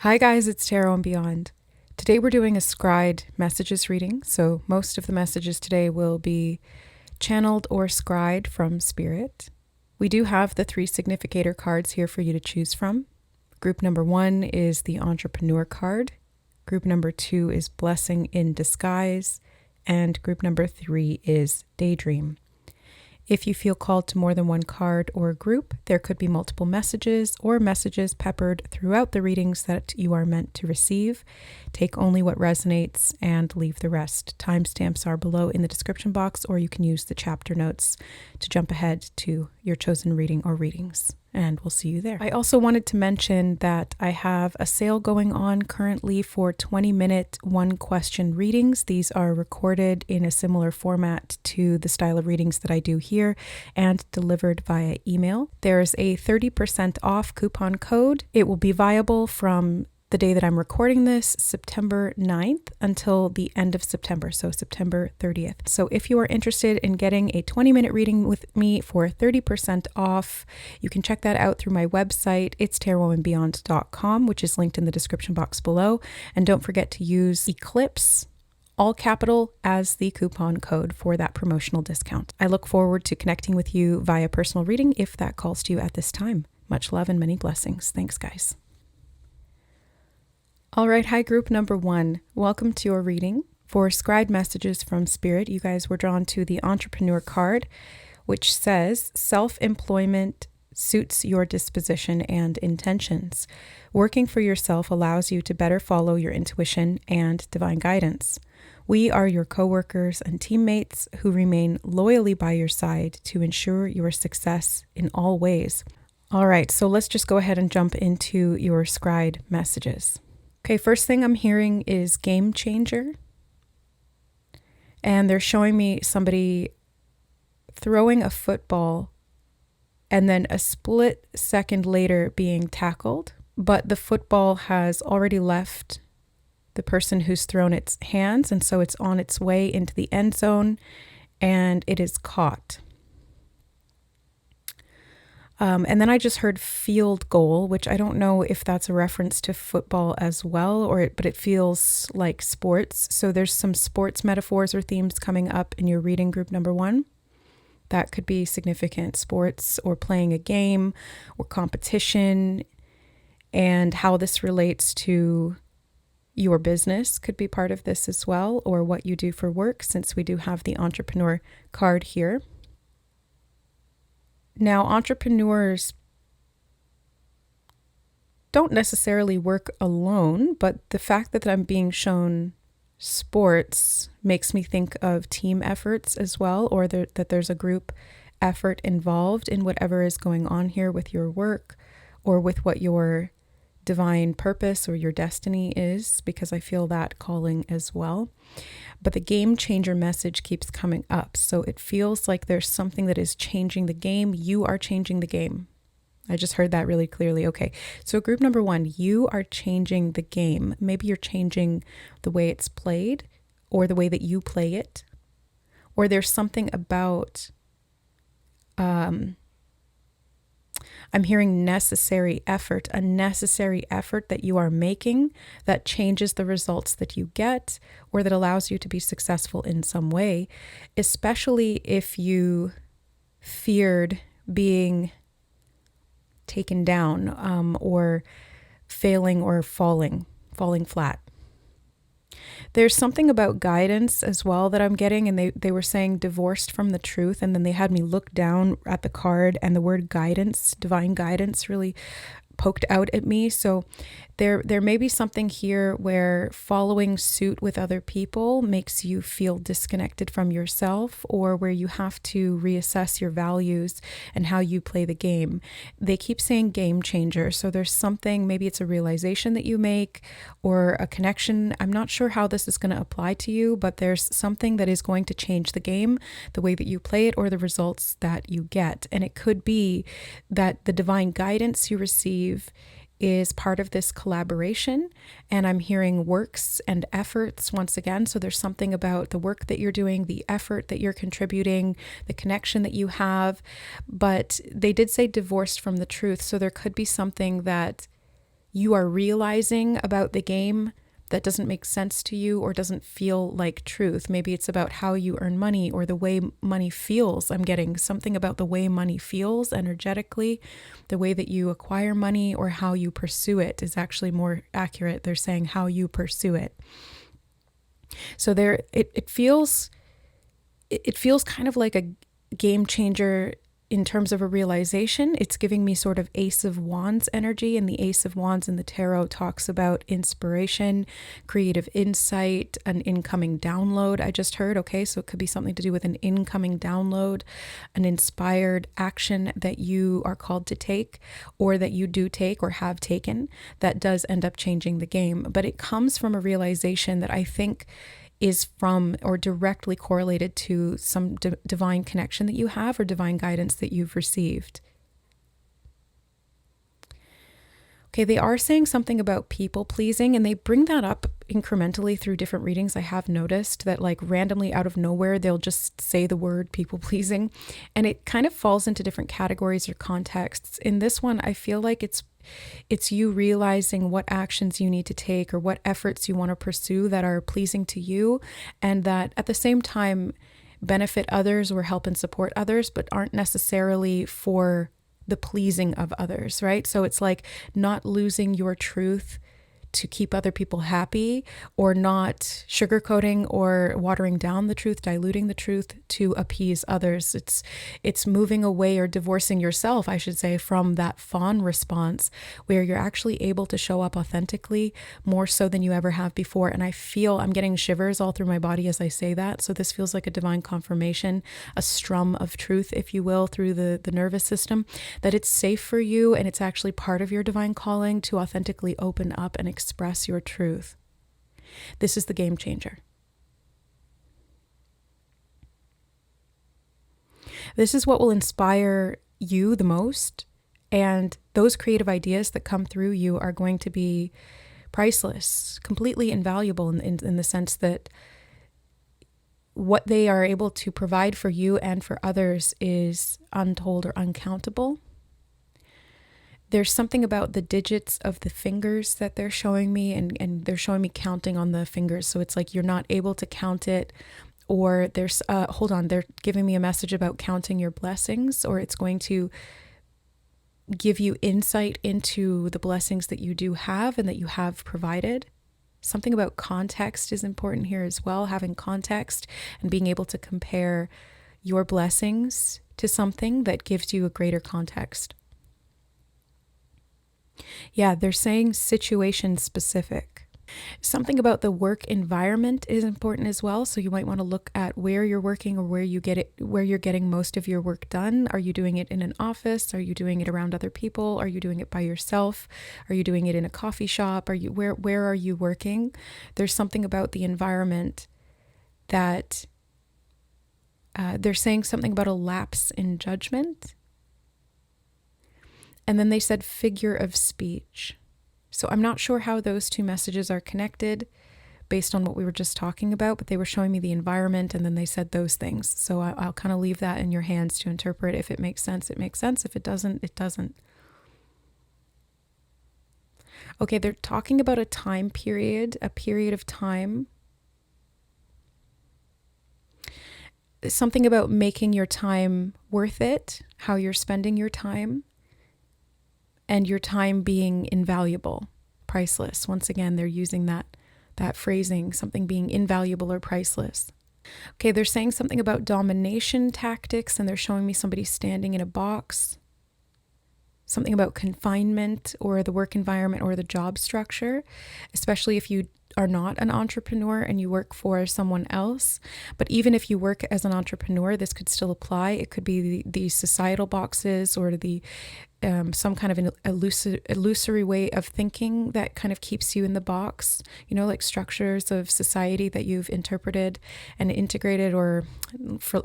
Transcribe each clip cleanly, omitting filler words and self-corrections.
Hi guys, it's Tarot and Beyond. Today we're doing a Scried messages reading, so most of the messages today will be channeled or scried from Spirit. We do have the 3 significator cards here for you to choose from. Group number 1 is the Entrepreneur card. Group number 2 is Blessing in Disguise. And group number 3 is Daydream. If you feel called to more than one card or group, there could be multiple messages or messages peppered throughout the readings that you are meant to receive. Take only what resonates and leave the rest. Timestamps are below in the description box, or you can use the chapter notes to jump ahead to your chosen reading or readings. And we'll see you there. I also wanted to mention that I have a sale going on currently for 20-minute one-question readings. These are recorded in a similar format to the style of readings that I do here and delivered via email. There's a 30% off coupon code. It will be viable from the day that I'm recording this, September 9th, until the end of September, so September 30th. So if you are interested in getting a 20-minute reading with me for 30% off, you can check that out through my website. It's tarotandbeyond.com, which is linked in the description box below. And don't forget to use Eclipse, all capital, as the coupon code for that promotional discount. I look forward to connecting with you via personal reading if that calls to you at this time. Much love and many blessings. Thanks, guys. All right, hi group number 1. Welcome to your reading for Scried Messages from Spirit. You guys were drawn to the Entrepreneur card, which says self-employment suits your disposition and intentions. Working for yourself allows you to better follow your intuition and divine guidance. We are your co-workers and teammates who remain loyally by your side to ensure your success in all ways. All right, so let's just go ahead and jump into your Scried messages. Okay, first thing I'm hearing is game changer. And they're showing me somebody throwing a football and then a split second later being tackled. But the football has already left the person who's thrown its hands, and so it's on its way into the end zone and it is caught. And then I just heard field goal, which I don't know if that's a reference to football as well, but it feels like sports. So there's some sports metaphors or themes coming up in your reading group number 1. That could be significant. Sports or playing a game or competition, and how this relates to your business could be part of this as well, or what you do for work, since we do have the Entrepreneur card here. Now, entrepreneurs don't necessarily work alone, but the fact that I'm being shown sports makes me think of team efforts as well, or that there's a group effort involved in whatever is going on here with your work or with what your divine purpose or your destiny is, because I feel that calling as well. But the game changer message keeps coming up. So it feels like there's something that is changing the game. You are changing the game. I just heard that really clearly. Okay, so group number 1, you are changing the game. Maybe you're changing the way it's played or the way that you play it. Or there's something about, I'm hearing necessary effort, a necessary effort that you are making that changes the results that you get, or that allows you to be successful in some way, especially if you feared being taken down or failing or falling flat. There's something about guidance as well that I'm getting, and they were saying divorced from the truth, and then they had me look down at the card, and the word guidance, divine guidance, really poked out at me. So there may be something here where following suit with other people makes you feel disconnected from yourself, or where you have to reassess your values and how you play the game. They keep saying game changer. So there's something, maybe it's a realization that you make or a connection. I'm not sure how this is going to apply to you, but there's something that is going to change the game, the way that you play it, or the results that you get. And it could be that the divine guidance you receive is part of this collaboration, and I'm hearing works and efforts once again. So there's something about the work that you're doing, the effort that you're contributing, the connection that you have, but they did say divorced from the truth. So there could be something that you are realizing about the game that doesn't make sense to you or doesn't feel like truth. Maybe it's about how you earn money or the way money feels. I'm getting something about the way money feels energetically, the way that you acquire money or how you pursue it is actually more accurate. They're saying how you pursue it. So it feels kind of like a game changer in terms of a realization. It's giving me sort of Ace of Wands energy, and the Ace of Wands in the tarot talks about inspiration, creative insight, an incoming download. I just heard, okay, so it could be something to do with an incoming download, an inspired action that you are called to take, or that you do take or have taken, that does end up changing the game. But it comes from a realization that I think is from or directly correlated to some divine connection that you have or divine guidance that you've received. Okay, they are saying something about people pleasing, and they bring that up incrementally through different readings. I have noticed that, like, randomly out of nowhere, they'll just say the word people pleasing, and it kind of falls into different categories or contexts. In this one, I feel like it's you realizing what actions you need to take or what efforts you want to pursue that are pleasing to you, and that at the same time benefit others or help and support others, but aren't necessarily for the pleasing of others, right? So it's like not losing your truth to keep other people happy, or not sugarcoating or watering down the truth, diluting the truth to appease others. It's moving away or divorcing yourself, I should say, from that fawn response where you're actually able to show up authentically more so than you ever have before. And I feel I'm getting shivers all through my body as I say that. So this feels like a divine confirmation, a strum of truth, if you will, through the nervous system, that it's safe for you and it's actually part of your divine calling to authentically open up and express your truth. This is the game changer. This is what will inspire you the most, and those creative ideas that come through you are going to be priceless, completely invaluable in the sense that what they are able to provide for you and for others is untold or uncountable. There's something about the digits of the fingers that they're showing me, and they're showing me counting on the fingers. So it's like you're not able to count it, or there's, they're giving me a message about counting your blessings, or it's going to give you insight into the blessings that you do have and that you have provided. Something about context is important here as well, having context and being able to compare your blessings to something that gives you a greater context. Yeah, they're saying situation specific. Something about the work environment is important as well. So you might want to look at where you're working or where you're getting most of your work done. Are you doing it in an office? Are you doing it around other people? Are you doing it by yourself? Are you doing it in a coffee shop? Where are you working? There's something about the environment that they're saying something about a lapse in judgment. And then they said figure of speech. So I'm not sure how those two messages are connected based on what we were just talking about, but they were showing me the environment and then they said those things. So I'll kind of leave that in your hands to interpret. If it makes sense, it makes sense. If it doesn't, it doesn't. Okay, they're talking about a time period, a period of time. Something about making your time worth it, how you're spending your time. And your time being invaluable, priceless. Once again, they're using that phrasing, something being invaluable or priceless. Okay, they're saying something about domination tactics, and they're showing me somebody standing in a box. Something about confinement or the work environment or the job structure, especially if you are not an entrepreneur and you work for someone else. But even if you work as an entrepreneur, this could still apply. It could be the societal boxes or the some kind of an illusory way of thinking that kind of keeps you in the box, like structures of society that you've interpreted and integrated, or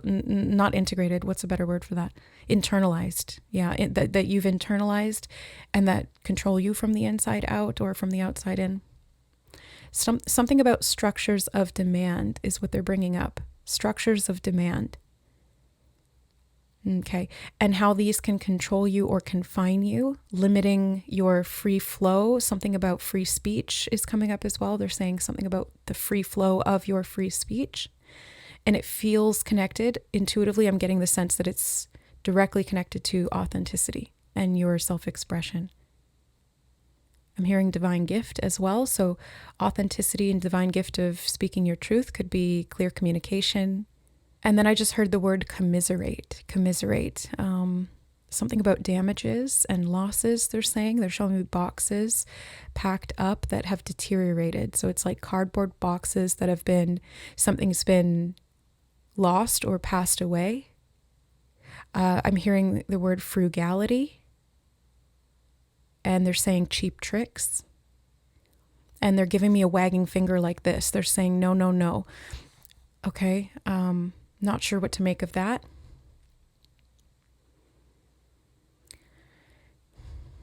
not integrated, what's a better word for that? Internalized. Yeah, that you've internalized and that control you from the inside out or from the outside in. Something about structures of demand is what they're bringing up. Structures of demand. Okay. And how these can control you or confine you, limiting your free flow. Something about free speech is coming up as well. They're saying something about the free flow of your free speech. And it feels connected. Intuitively, I'm getting the sense that it's directly connected to authenticity and your self-expression. I'm hearing divine gift as well. So authenticity and divine gift of speaking your truth could be clear communication. And then I just heard the word commiserate. Something about damages and losses, they're saying. They're showing me boxes packed up that have deteriorated. So it's like cardboard boxes that have something's been lost or passed away. I'm hearing the word frugality. And they're saying cheap tricks. And they're giving me a wagging finger like this. They're saying, no, no, no. Okay. Not sure what to make of that.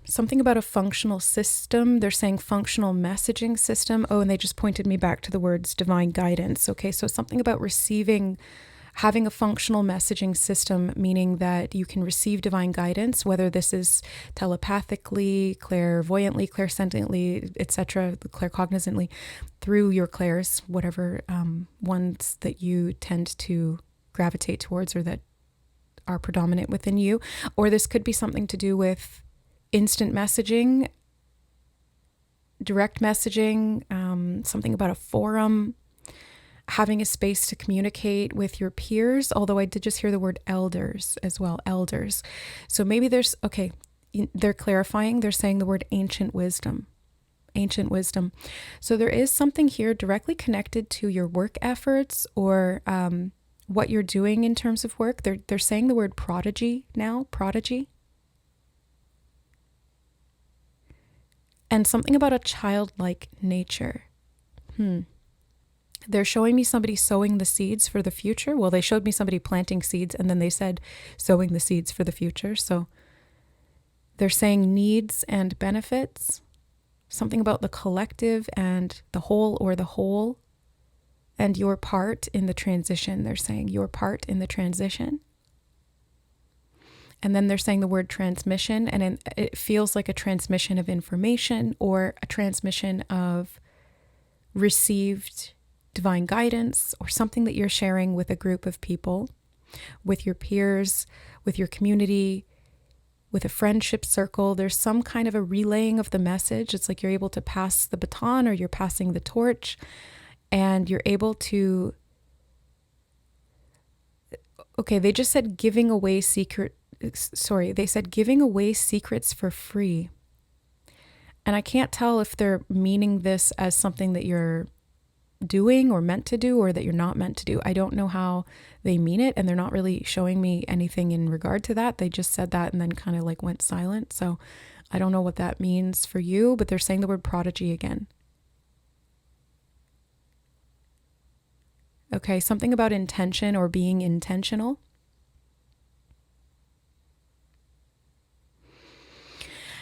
Something about a functional system. They're saying functional messaging system. Oh, and they just pointed me back to the words divine guidance. Okay, so something about having a functional messaging system, meaning that you can receive divine guidance, whether this is telepathically, clairvoyantly, clairsentiently, etc., claircognizantly, through your clairs, whatever ones that you tend to gravitate towards or that are predominant within you. Or this could be something to do with instant messaging, direct messaging, something about a forum, having a space to communicate with your peers, although I did just hear the word elders as well, elders. So maybe they're clarifying, they're saying the word ancient wisdom. So there is something here directly connected to your work efforts or what you're doing in terms of work. They're saying the word prodigy now, prodigy. And something about a childlike nature. They're showing me somebody sowing the seeds for the future. Well, they showed me somebody planting seeds and then they said sowing the seeds for the future. So they're saying needs and benefits. Something about the collective and the whole or the whole and your part in the transition. They're saying your part in the transition. And then they're saying the word transmission, and it feels like a transmission of information or a transmission of received divine guidance or something that you're sharing with a group of people, with your peers, with your community, with a friendship circle. There's some kind of a relaying of the message. It's like you're able to pass the baton or you're passing the torch, and you're able to, okay, they just said giving away they said giving away secrets for free. And I can't tell if they're meaning this as something that you're doing or meant to do or that you're not meant to do. I don't know how they mean it, and they're not really showing me anything in regard to that. They just said that and then kind of like went silent. So I don't know what that means for you, but they're saying the word prodigy again. Okay, something about intention or being intentional.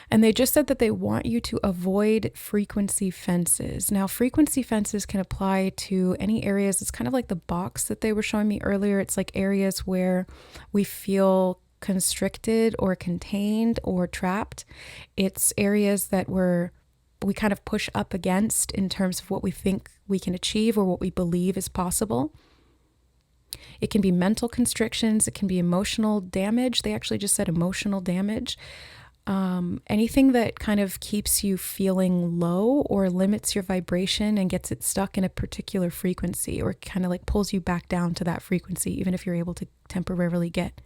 And they just said that they want you to avoid frequency fences. Now, frequency fences can apply to any areas. It's kind of like the box that they were showing me earlier. It's like areas where we feel constricted or contained or trapped. It's areas that we kind of push up against in terms of what we think we can achieve or what we believe is possible. It can be mental constrictions. It can be emotional damage. They actually just said emotional damage. Anything that kind of keeps you feeling low or limits your vibration and gets it stuck in a particular frequency or kind of like pulls you back down to that frequency, even if you're able to temporarily get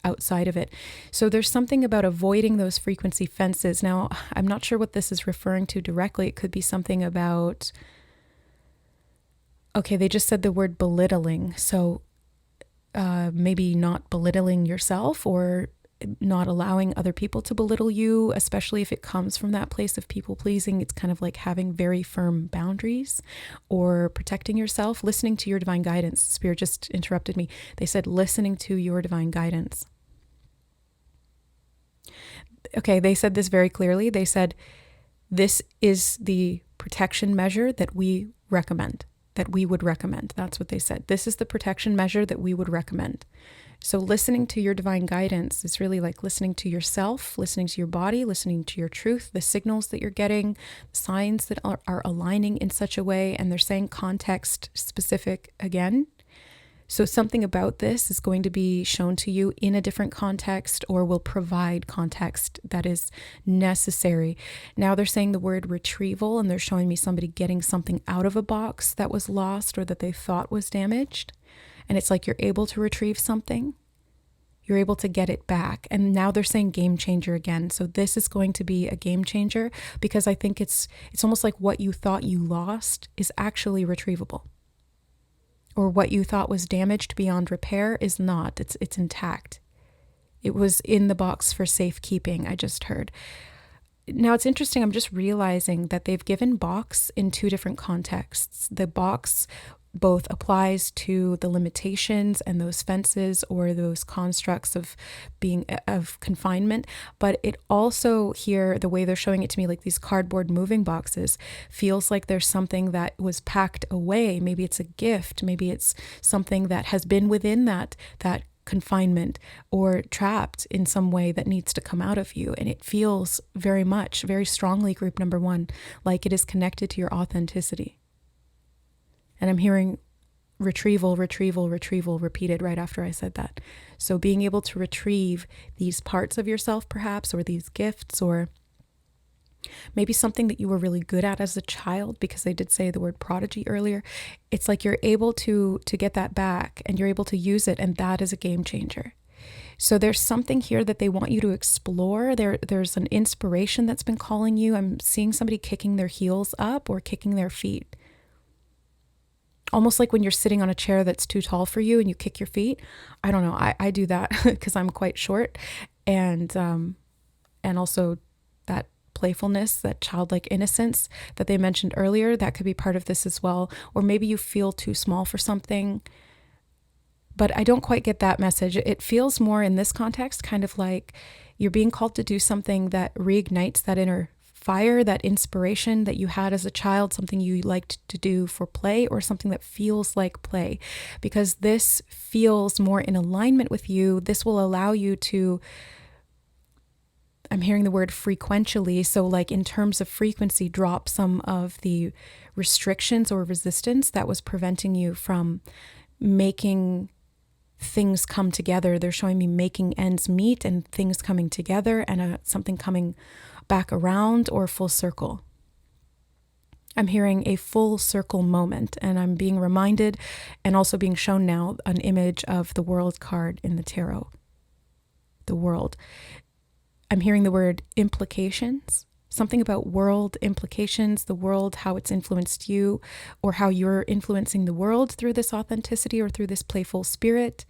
outside of it. So there's something about avoiding those frequency fences. Now, I'm not sure what this is referring to directly. It could be something about, okay, they just said the word belittling. So maybe not belittling yourself or not allowing other people to belittle you, especially if it comes from that place of people pleasing. It's kind of like having very firm boundaries or protecting yourself, listening to your divine guidance. Spirit just interrupted me. They said listening to your divine guidance. Okay, they said this very clearly. They said, this is the protection measure that we recommend, that we would recommend. That's what they said. This is the protection measure that we would recommend. So listening to your divine guidance is really like listening to yourself, listening to your body, listening to your truth, the signals that you're getting, the signs that are aligning in such a way. And they're saying context specific again. So something about this is going to be shown to you in a different context or will provide context that is necessary. Now they're saying the word retrieval, and they're showing me somebody getting something out of a box that was lost or that they thought was damaged. And it's like you're able to retrieve something. You're able to get it back. And now they're saying game changer again. So this is going to be a game changer because I think it's almost like what you thought you lost is actually retrievable. Or what you thought was damaged beyond repair is not. It's intact. It was in the box for safekeeping, I just heard. Now it's interesting, I'm just realizing that they've given box in two different contexts. The box both applies to the limitations and those fences or those constructs of confinement, but it also here, the way they're showing it to me, like these cardboard moving boxes, feels like there's something that was packed away. Maybe it's a gift, maybe it's something that has been within that confinement or trapped in some way that needs to come out of you. And it feels very strongly, group number 1, like it is connected to your authenticity. And I'm hearing retrieval, retrieval, retrieval repeated right after I said that. So being able to retrieve these parts of yourself perhaps, or these gifts, or maybe something that you were really good at as a child, because they did say the word prodigy earlier. It's like you're able to get that back and you're able to use it, and that is a game changer. So there's something here that they want you to explore. There's an inspiration that's been calling you. I'm seeing somebody kicking their heels up or kicking their feet. Almost like when you're sitting on a chair that's too tall for you and you kick your feet. I don't know. I do that because I'm quite short. And also that playfulness, that childlike innocence that they mentioned earlier, that could be part of this as well. Or maybe you feel too small for something. But I don't quite get that message. It feels more in this context kind of like you're being called to do something that reignites that inner fire, that inspiration that you had as a child, something you liked to do for play, or something that feels like play. Because this feels more in alignment with you. This will allow you to, I'm hearing the word frequentially, so like in terms of frequency, drop some of the restrictions or resistance that was preventing you from making things come together. They're showing me making ends meet and things coming together and something coming back around or full circle. I'm hearing a full circle moment, and I'm being reminded and also being shown now an image of the World card in the tarot. The World. I'm hearing the word implications, something about world implications, the world, how it's influenced you, or how you're influencing the world through this authenticity or through this playful spirit.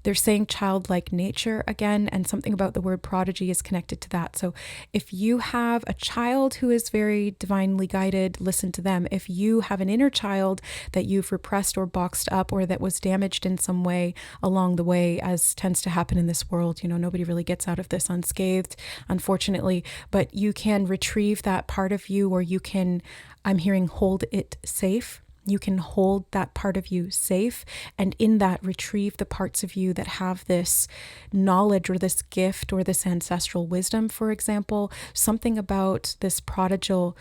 They're saying childlike nature again, and something about the word prodigy is connected to that. So if you have a child who is very divinely guided, listen to them. If you have an inner child that you've repressed or boxed up or that was damaged in some way along the way, as tends to happen in this world, nobody really gets out of this unscathed, unfortunately, but you can retrieve that part of you, or you can, I'm hearing, hold it safe. You can hold that part of you safe, and in that retrieve the parts of you that have this knowledge or this gift or this ancestral wisdom, for example. Something about this prodigal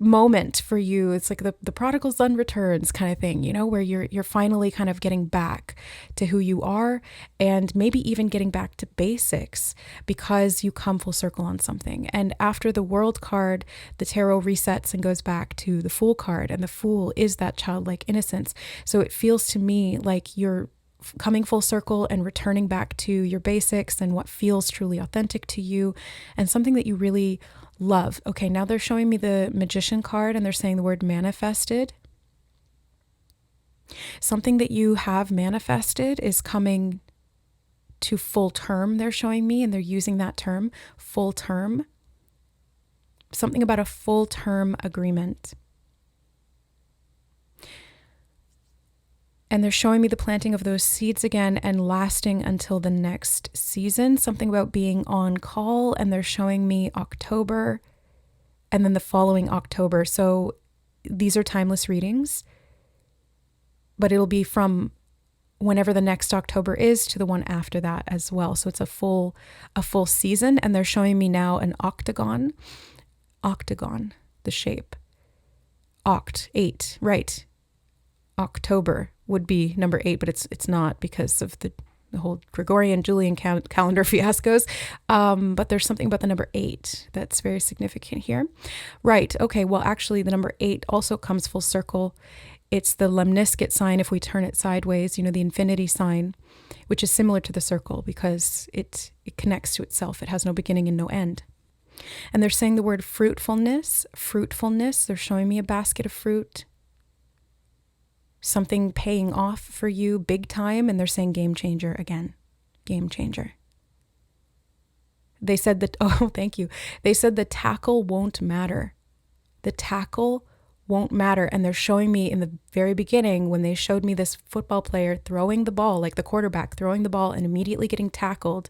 moment for you. It's like the prodigal son returns kind of thing, where you're finally kind of getting back to who you are, and maybe even getting back to basics because you come full circle on something. And after the World card, the tarot resets and goes back to the Fool card, and the Fool is that childlike innocence. So it feels to me like you're coming full circle and returning back to your basics and what feels truly authentic to you, and something that you really love. Okay, now they're showing me the Magician card, and they're saying the word manifested. Something that you have manifested is coming to full term, they're showing me, and they're using that term, full term. Something about a full term agreement. And they're showing me the planting of those seeds again and lasting until the next season. Something about being on call. And they're showing me October and then the following October. So these are timeless readings, but it'll be from whenever the next October is to the one after that as well. So it's a full season, and they're showing me now an octagon, the shape. 8, right. October would be number 8, but it's not because of the whole Gregorian Julian calendar fiascos. But there's something about the number 8 that's very significant here. Right. Okay. Well, actually, the number 8 also comes full circle. It's the lemniscate sign if we turn it sideways, the infinity sign, which is similar to the circle because it connects to itself. It has no beginning and no end. And they're saying the word fruitfulness. They're showing me a basket of fruit, something paying off for you big time. And they're saying game changer again, game changer. They said that, thank you. They said the tackle won't matter. The tackle won't matter. And they're showing me in the very beginning when they showed me this football player throwing the ball, like the quarterback throwing the ball and immediately getting tackled,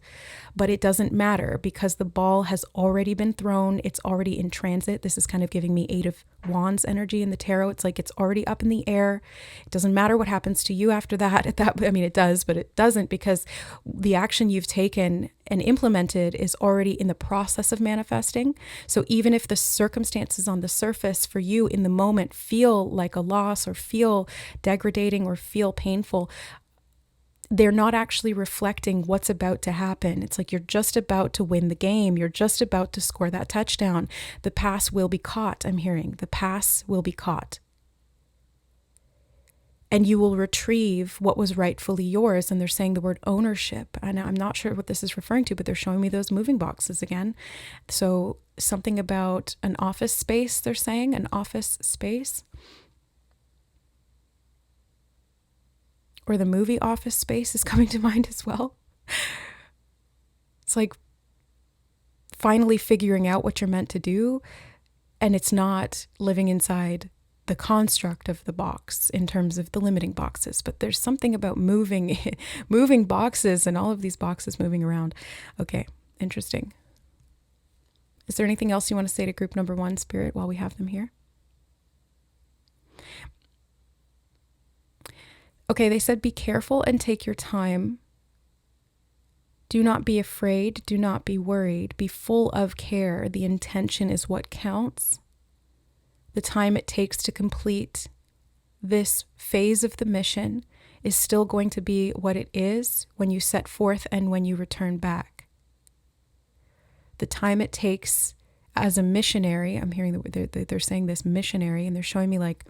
but it doesn't matter because the ball has already been thrown. It's already in transit. This is kind of giving me 8 of Wands energy in the tarot. It's like it's already up in the air. It doesn't matter what happens to you after that. It does, but it doesn't because the action you've taken and implemented is already in the process of manifesting. So even if the circumstances on the surface for you in the moment feel like a loss or feel degrading or feel painful, they're not actually reflecting what's about to happen. It's like you're just about to win the game. You're just about to score that touchdown. The pass will be caught, I'm hearing. The pass will be caught. And you will retrieve what was rightfully yours. And they're saying the word ownership. And I'm not sure what this is referring to, but they're showing me those moving boxes again. So something about an office space, they're saying, an office space. Or the movie Office Space is coming to mind as well. It's like finally figuring out what you're meant to do, and it's not living inside the construct of the box in terms of the limiting boxes, but there's something about moving boxes and all of these boxes moving around. Okay, interesting. Is there anything else you want to say to group number 1, Spirit, while we have them here? Okay, they said be careful and take your time. Do not be afraid. Do not be worried. Be full of care. The intention is what counts. The time it takes to complete this phase of the mission is still going to be what it is when you set forth and when you return back. The time it takes as a missionary, I'm hearing that they're saying this missionary, and they're showing me like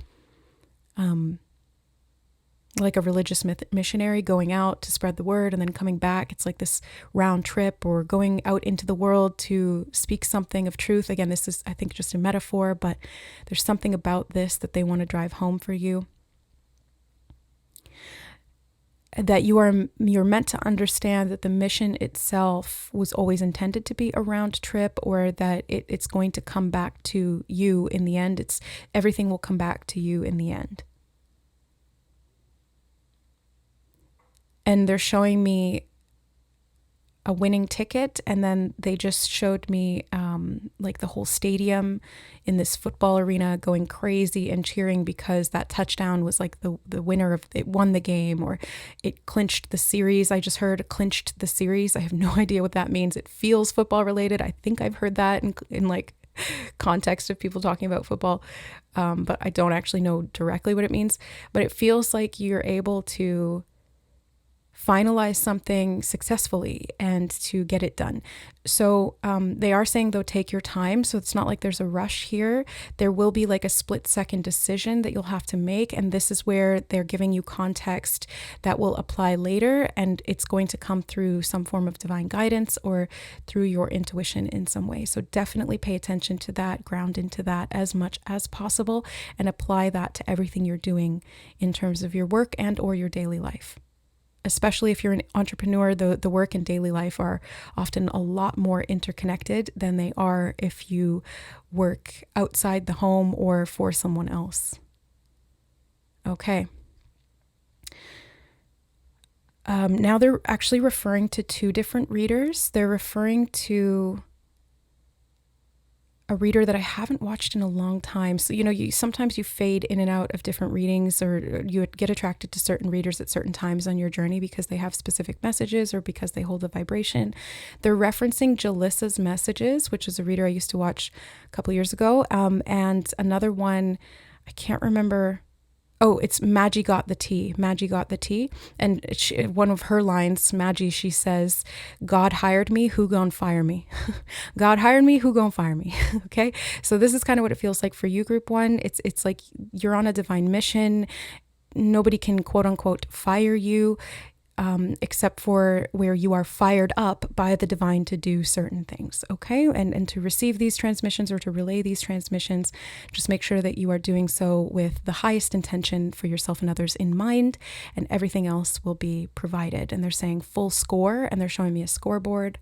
a religious missionary going out to spread the word and then coming back. It's like this round trip, or going out into the world to speak something of truth. Again, this is, I think, just a metaphor, but there's something about this that they want to drive home for you. That you're meant to understand that the mission itself was always intended to be a round trip, or that it's going to come back to you in the end. Everything will come back to you in the end. And they're showing me a winning ticket, and then they just showed me like the whole stadium in this football arena going crazy and cheering because that touchdown was like the winner of it, won the game, or it clinched the series. I just heard clinched the series. I have no idea what that means. It feels football related. I think I've heard that in like context of people talking about football, but I don't actually know directly what it means. But it feels like you're able to finalize something successfully and to get it done. So they are saying, though, take your time. So it's not like there's a rush here. There will be like a split-second decision that you'll have to make. And this is where they're giving you context that will apply later. And it's going to come through some form of divine guidance or through your intuition in some way. So definitely pay attention to that, ground into that as much as possible, and apply that to everything you're doing in terms of your work and or your daily life. Especially if you're an entrepreneur, the work and daily life are often a lot more interconnected than they are if you work outside the home or for someone else. Okay. Now they're actually referring to 2 different readers. They're referring to a reader that I haven't watched in a long time. So, sometimes you fade in and out of different readings, or you get attracted to certain readers at certain times on your journey because they have specific messages or because they hold a vibration. They're referencing Jalissa's Messages, which is a reader I used to watch a couple years ago. And another one, I can't remember. Oh, it's Maggie Got the Tea. Maggie Got the Tea. And one of her lines, Maggie, she says, God hired me, who gon' fire me? God hired me, who gon' fire me? Okay. So this is kind of what it feels like for you, group one. It's like you're on a divine mission. Nobody can quote unquote fire you. Except for where you are fired up by the divine to do certain things, okay? And to receive these transmissions or to relay these transmissions, just make sure that you are doing so with the highest intention for yourself and others in mind, and everything else will be provided. And they're saying full score, and they're showing me a scoreboard,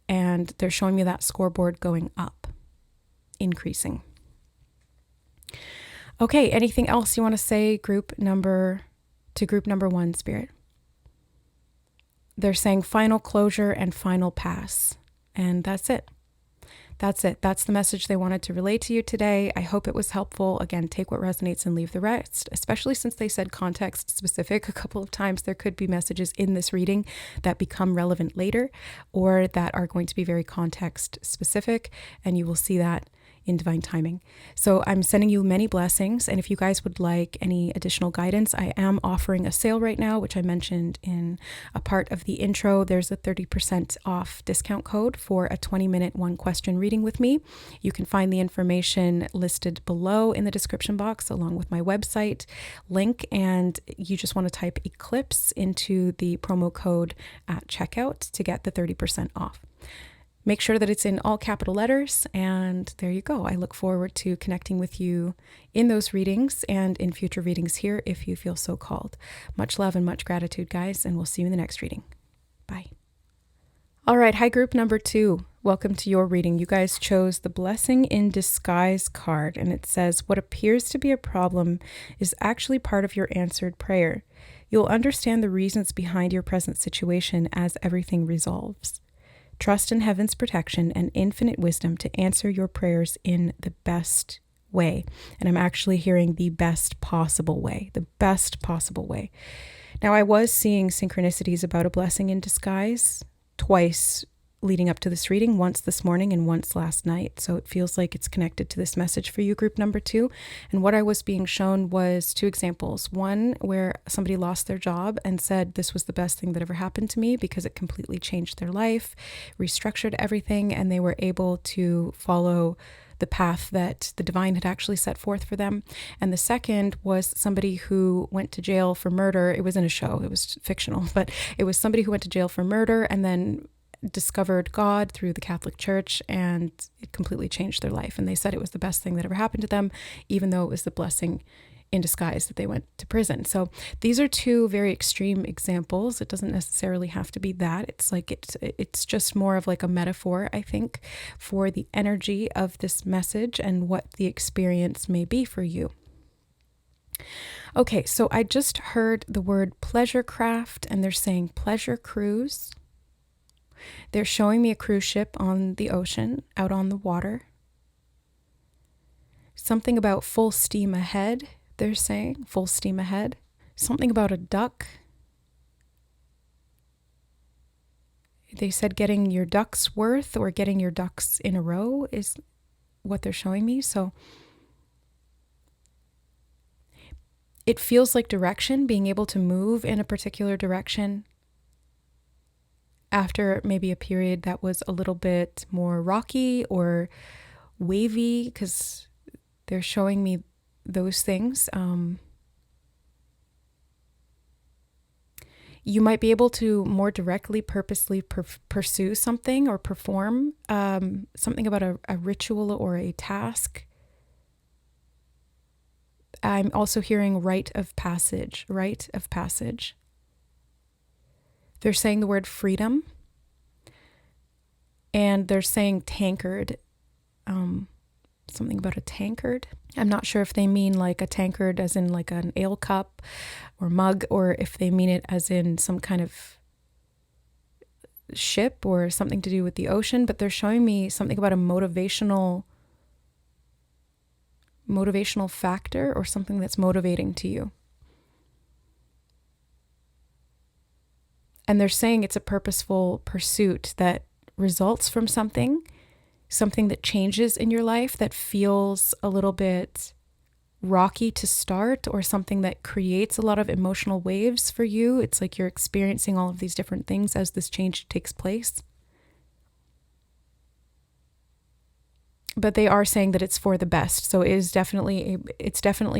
and they're showing me that scoreboard going up, increasing. Okay, anything else you want to say, group number one, Spirit? They're saying final closure and final pass. And that's it. That's it. That's the message they wanted to relay to you today. I hope it was helpful. Again, take what resonates and leave the rest, especially since they said context specific a couple of times. There could be messages in this reading that become relevant later or that are going to be very context specific. And you will see that in divine timing. So I'm sending you many blessings. And if you guys would like any additional guidance, I am offering a sale right now, which I mentioned in a part of the intro. There's a 30% off discount code for a 20-minute one question reading with me. You can find the information listed below in the description box along with my website link. And you just want to type Eclipse into the promo code at checkout to get the 30% off. Make sure that it's in all capital letters, and there you go. I look forward to connecting with you in those readings and in future readings here if you feel so called. Much love and much gratitude, guys, and we'll see you in the next reading. Bye. All right, hi, group number 2. Welcome to your reading. You guys chose the Blessing in Disguise card, and it says, what appears to be a problem is actually part of your answered prayer. You'll understand the reasons behind your present situation as everything resolves. Trust in heaven's protection and infinite wisdom to answer your prayers in the best way. And I'm actually hearing the best possible way, the best possible way. Now, I was seeing synchronicities about a blessing in disguise twice leading up to this reading, once this morning and once last night. So it feels like it's connected to this message for you, group number 2. And what I was being shown was 2 examples. One where somebody lost their job and said, this was the best thing that ever happened to me because it completely changed their life, restructured everything, and they were able to follow the path that the divine had actually set forth for them. And the second was somebody who went to jail for murder. It was in a show, it was fictional, but it was somebody who went to jail for murder and then discovered God through the Catholic Church, and it completely changed their life. And they said it was the best thing that ever happened to them, even though it was the blessing in disguise that they went to prison. So these are 2 very extreme examples. It doesn't necessarily have to be that. It's just more of like a metaphor, I think, for the energy of this message and what the experience may be for you. Okay, so I just heard the word pleasure craft, and they're saying pleasure cruise. They're showing me a cruise ship on the ocean, out on the water. Something about full steam ahead, they're saying, full steam ahead. Something about a duck. They said getting your ducks worth or getting your ducks in a row is what they're showing me. So it feels like direction, being able to move in a particular direction after maybe a period that was a little bit more rocky or wavy, because they're showing me those things. You might be able to more directly, purposely pursue something or perform something about a ritual or a task. I'm also hearing rite of passage. They're saying the word freedom, and they're saying tankard, something about a tankard. I'm not sure if they mean like a tankard as in like an ale cup or mug, or if they mean it as in some kind of ship or something to do with the ocean, but they're showing me something about a motivational motivational factor or something that's motivating to you. And they're saying it's a purposeful pursuit that results from something that changes in your life that feels a little bit rocky to start, or something that creates a lot of emotional waves for you. It's like you're experiencing all of these different things as this change takes place. But they are saying that it's for the best. So it's definitely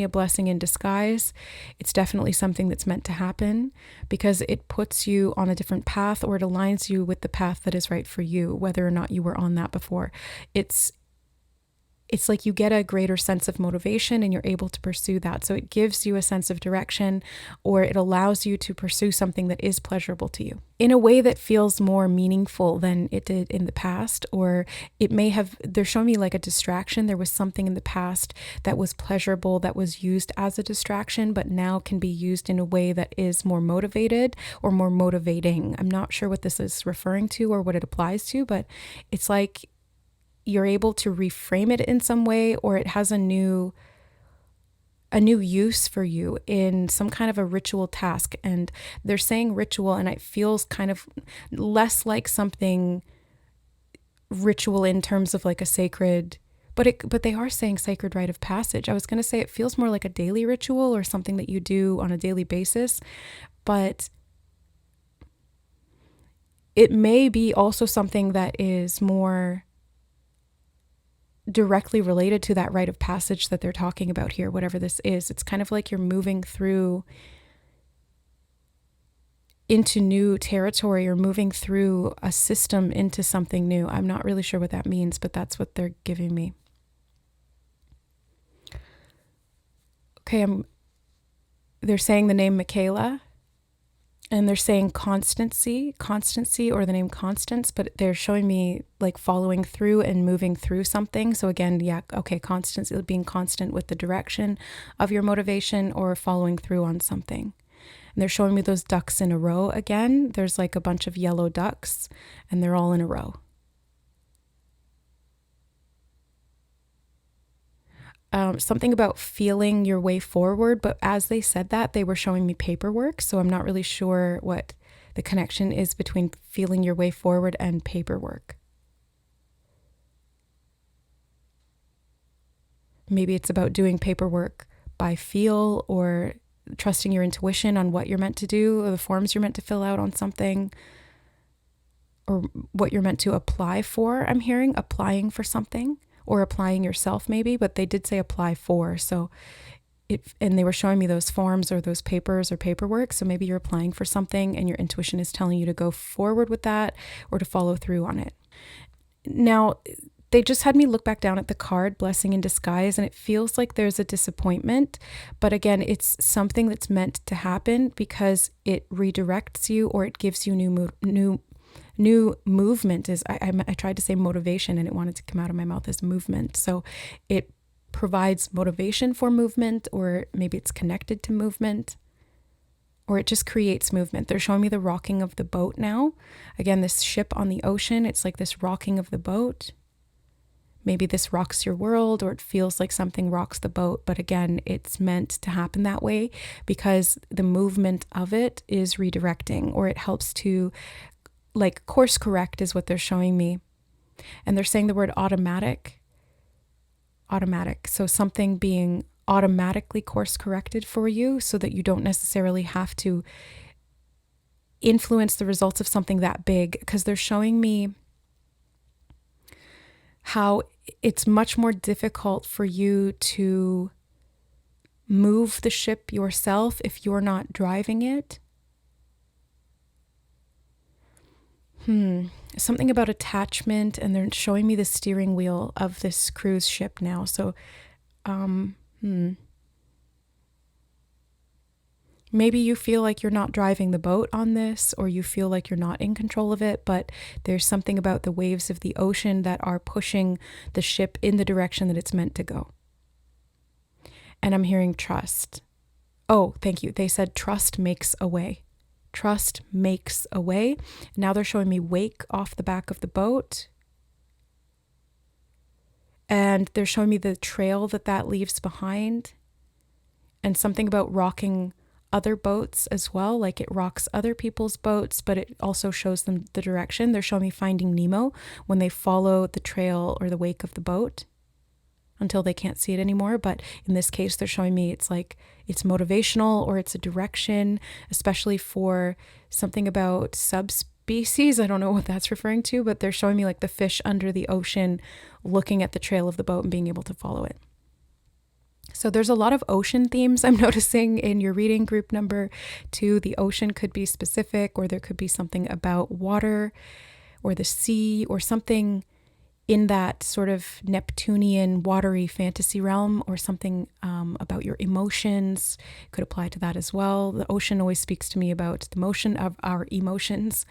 a blessing in disguise. It's definitely something that's meant to happen because it puts you on a different path, or it aligns you with the path that is right for you, whether or not you were on that before. It's like you get a greater sense of motivation and you're able to pursue that. So it gives you a sense of direction, or it allows you to pursue something that is pleasurable to you in a way that feels more meaningful than it did in the past. Or it may have, they're showing me like a distraction. There was something in the past that was pleasurable, that was used as a distraction, but now can be used in a way that is more motivated or more motivating. I'm not sure what this is referring to or what it applies to, but it's like you're able to reframe it in some way, or it has a new use for you in some kind of a ritual task. And they're saying ritual, and it feels kind of less like something ritual in terms of like a sacred, but they are saying sacred rite of passage. I was going to say it feels more like a daily ritual or something that you do on a daily basis, but it may be also something that is more directly related to that rite of passage that they're talking about here, whatever this is. It's kind of like you're moving through into new territory, or moving through a system into something new. I'm not really sure what that means, but that's what they're giving me. Okay, they're saying the name Michaela, and they're saying constancy, or the name Constance, but they're showing me like following through and moving through something. So again, yeah, okay, constancy, being constant with the direction of your motivation, or following through on something. And they're showing me those ducks in a row again. There's like a bunch of yellow ducks, and they're all in a row. Something about feeling your way forward, but as they said that, they were showing me paperwork, so I'm not really sure what the connection is between feeling your way forward and paperwork. Maybe it's about doing paperwork by feel, or trusting your intuition on what you're meant to do, or the forms you're meant to fill out on something, or what you're meant to apply for. I'm hearing applying for something, or applying yourself maybe, but they did say apply for. So and they were showing me those forms or those papers or paperwork. So maybe you're applying for something and your intuition is telling you to go forward with that or to follow through on it. Now, they just had me look back down at the card, blessing in disguise, and it feels like there's a disappointment. But again, it's something that's meant to happen because it redirects you, or it gives you new movement. I tried to say motivation and it wanted to come out of my mouth as movement. So it provides motivation for movement, or maybe it's connected to movement, or it just creates movement. They're showing me the rocking of the boat now. Again, this ship on the ocean, it's like this rocking of the boat. Maybe this rocks your world, or it feels like something rocks the boat. But again, it's meant to happen that way because the movement of it is redirecting, or it helps to like course correct is what they're showing me. And they're saying the word automatic. So something being automatically course corrected for you so that you don't necessarily have to influence the results of something that big, because they're showing me how it's much more difficult for you to move the ship yourself if you're not driving it. Something about attachment, and they're showing me the steering wheel of this cruise ship now. So, maybe you feel like you're not driving the boat on this, or you feel like you're not in control of it, but there's something about the waves of the ocean that are pushing the ship in the direction that it's meant to go. And I'm hearing trust. Oh, thank you. They said trust makes a way. Trust makes a way. Now they're showing me wake off the back of the boat. And they're showing me the trail that leaves behind, and something about rocking other boats as well. Like it rocks other people's boats, but it also shows them the direction. They're showing me Finding Nemo when they follow the trail or the wake of the boat until they can't see it anymore. But in this case, they're showing me it's like it's motivational or it's a direction, especially for something about subspecies. I don't know what that's referring to, but they're showing me like the fish under the ocean looking at the trail of the boat and being able to follow it. So there's a lot of ocean themes I'm noticing in your reading, group number 2. The ocean could be specific, or there could be something about water or the sea or something in that sort of Neptunian watery fantasy realm, or something about your emotions could apply to that as well. The ocean always speaks to me about the motion of our emotions.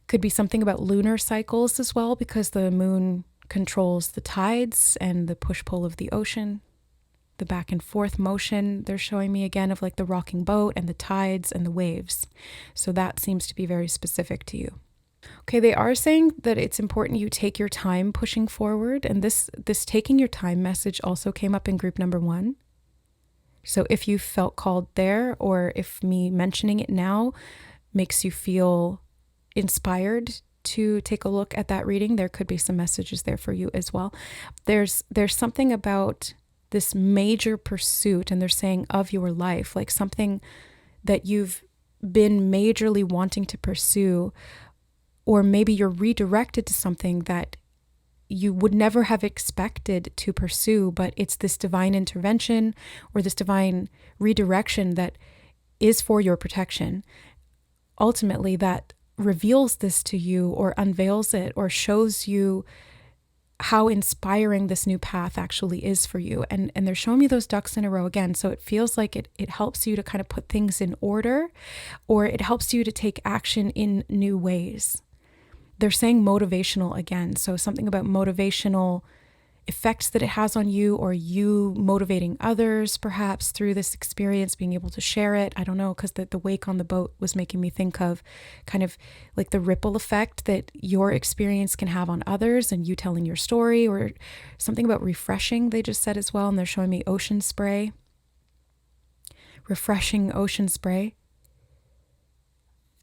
Could be something about lunar cycles as well, because the moon controls the tides and the push-pull of the ocean, the back and forth motion. They're showing me again of like the rocking boat and the tides and the waves. So that seems to be very specific to you. Okay, they are saying that it's important you take your time pushing forward. And this taking your time message also came up in group number 1. So if you felt called there, or if me mentioning it now makes you feel inspired to take a look at that reading, there could be some messages there for you as well. There's something about this major pursuit, and they're saying of your life, like something that you've been majorly wanting to pursue, or maybe you're redirected to something that you would never have expected to pursue, but it's this divine intervention or this divine redirection that is for your protection. Ultimately, that reveals this to you, or unveils it, or shows you how inspiring this new path actually is for you. And they're showing me those ducks in a row again. So it feels like it helps you to kind of put things in order, or it helps you to take action in new ways. They're saying motivational again. So something about motivational effects that it has on you, or you motivating others perhaps through this experience, being able to share it. I don't know, because the wake on the boat was making me think of kind of like the ripple effect that your experience can have on others, and you telling your story, or something about refreshing they just said as well. And they're showing me ocean spray, refreshing ocean spray,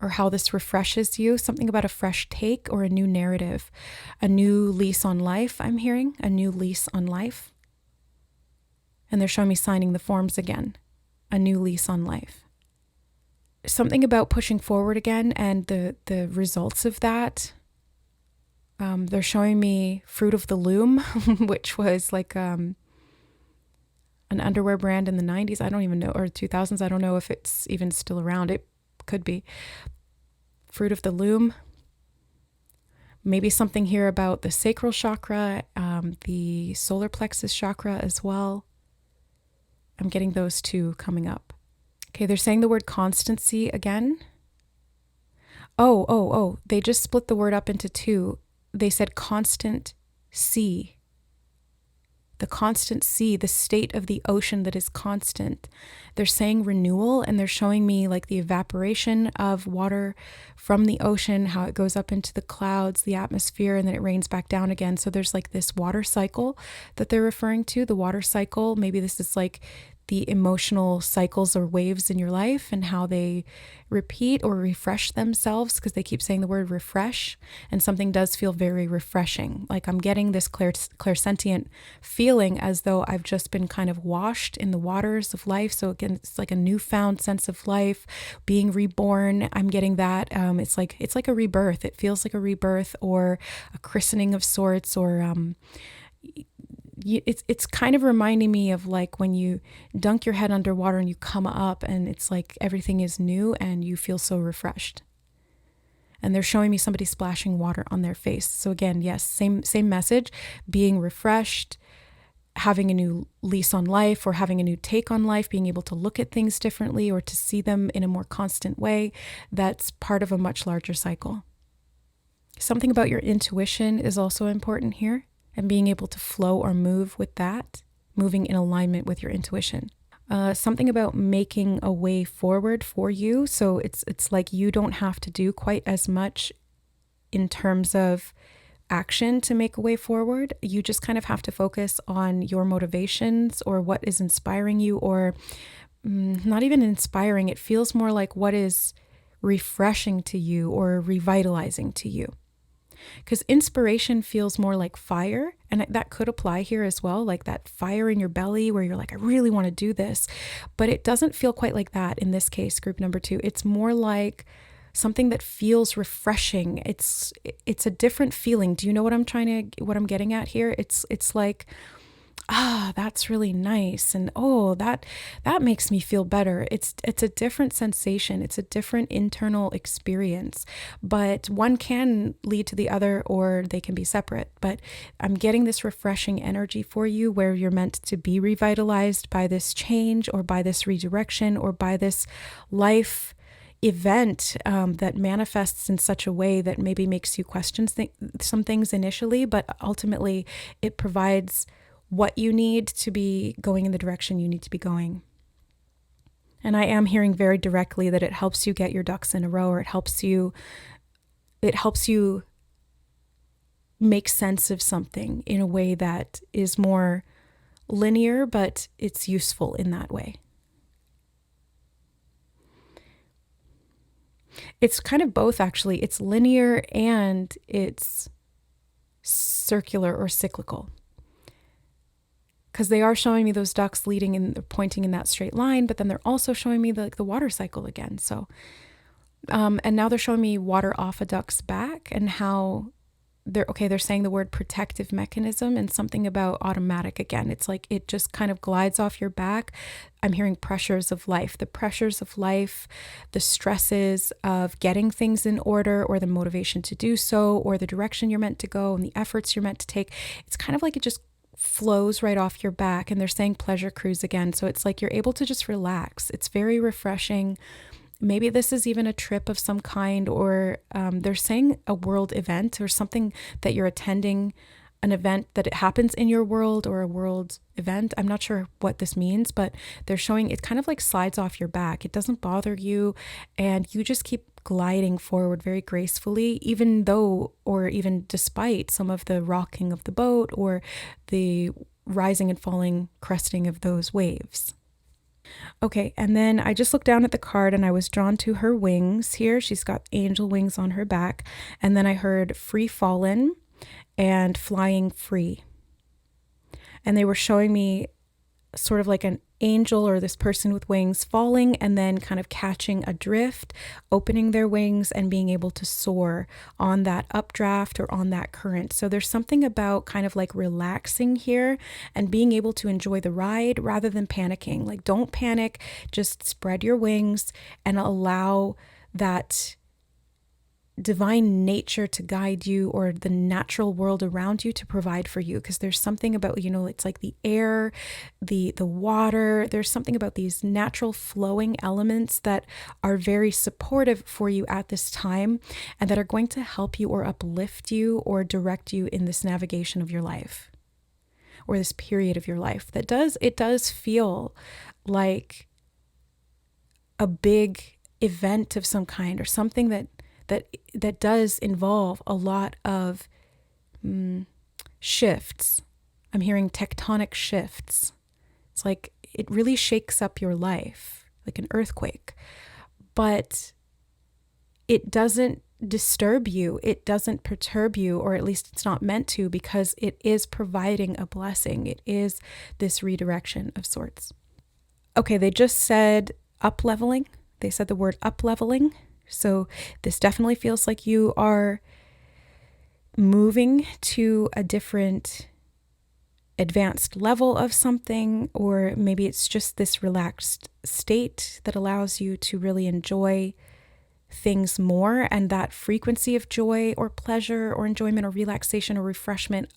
or how this refreshes you, something about a fresh take or a new narrative, a new lease on life. I'm hearing a new lease on life. And they're showing me signing the forms again, a new lease on life. Something about pushing forward again and the results of that. They're showing me Fruit of the Loom, which was like an underwear brand in the 90s. I don't even know, or 2000s. I don't know if it's even still around. It could be. Fruit of the Loom. Maybe something here about the sacral chakra, the solar plexus chakra as well. I'm getting those two coming up. Okay, they're saying the word constancy again. Oh, they just split the word up into 2. They said constant sea. The constant sea, the state of the ocean that is constant. They're saying renewal, and they're showing me like the evaporation of water from the ocean, how it goes up into the clouds, the atmosphere, and then it rains back down again. So there's like this water cycle that they're referring to, the water cycle. Maybe this is like the emotional cycles or waves in your life and how they repeat or refresh themselves, because they keep saying the word refresh, and something does feel very refreshing. Like I'm getting this clairsentient feeling as though I've just been kind of washed in the waters of life. So again, it's like a newfound sense of life, being reborn. I'm getting that. It's like a rebirth. It feels like a rebirth or a christening of sorts, or it's kind of reminding me of like when you dunk your head underwater and you come up, and it's like everything is new and you feel so refreshed. And they're showing me somebody splashing water on their face. So again, yes, same message, being refreshed, having a new lease on life, or having a new take on life, being able to look at things differently or to see them in a more constant way. That's part of a much larger cycle. Something about your intuition is also important here, and being able to flow or move with that, moving in alignment with your intuition. Something about making a way forward for you. So it's like you don't have to do quite as much in terms of action to make a way forward. You just kind of have to focus on your motivations or what is inspiring you, or not even inspiring. It feels more like what is refreshing to you or revitalizing to you. Because inspiration feels more like fire, and that could apply here as well, like that fire in your belly where you're like, I really want to do this. But it doesn't feel quite like that in this case, group number 2. It's more like something that feels refreshing. It's a different feeling. Do you know what I'm getting at here? It's like, that's really nice, and that makes me feel better. It's a different sensation. It's a different internal experience, but one can lead to the other, or they can be separate. But I'm getting this refreshing energy for you where you're meant to be revitalized by this change, or by this redirection, or by this life event that manifests in such a way that maybe makes you question some things initially, but ultimately it provides what you need to be going in the direction you need to be going. And I am hearing very directly that it helps you get your ducks in a row, or it helps you make sense of something in a way that is more linear, but it's useful in that way. It's kind of both, actually. It's linear and it's circular or cyclical. Because they are showing me those ducks pointing in that straight line, but then they're also showing me the water cycle again. So, and now they're showing me water off a duck's back, and how they're saying the word protective mechanism and something about automatic again. It's like it just kind of glides off your back. I'm hearing pressures of life, the stresses of getting things in order, or the motivation to do so, or the direction you're meant to go and the efforts you're meant to take. It's kind of like it just flows right off your back. And they're saying pleasure cruise again. So it's like you're able to just relax. It's very refreshing. Maybe this is even a trip of some kind, or they're saying a world event or something that you're attending, an event that it happens in your world, or a world event. I'm not sure what this means, but they're showing it kind of like slides off your back. It doesn't bother you, and you just keep gliding forward very gracefully, even though, or even despite some of the rocking of the boat, or the rising and falling, cresting of those waves. Okay, and then I just looked down at the card and I was drawn to her wings here. She's got angel wings on her back. And then I heard free fallen and flying free. And they were showing me sort of like an angel, or this person with wings, falling and then kind of catching a drift, opening their wings and being able to soar on that updraft or on that current. So there's something about kind of like relaxing here and being able to enjoy the ride rather than panicking. Like, don't panic, just spread your wings and allow that divine nature to guide you, or the natural world around you to provide for you. Because there's something about, it's like the air, the water, there's something about these natural flowing elements that are very supportive for you at this time, and that are going to help you or uplift you or direct you in this navigation of your life, or this period of your life. It does feel like a big event of some kind, or something that does involve a lot of shifts. I'm hearing tectonic shifts. It's like it really shakes up your life, like an earthquake. But it doesn't disturb you. It doesn't perturb you, or at least it's not meant to, because it is providing a blessing. It is this redirection of sorts. Okay, they just said up-leveling. They said the word up-leveling. So this definitely feels like you are moving to a different advanced level of something, or maybe it's just this relaxed state that allows you to really enjoy things more, and that frequency of joy or pleasure or enjoyment or relaxation or refreshment,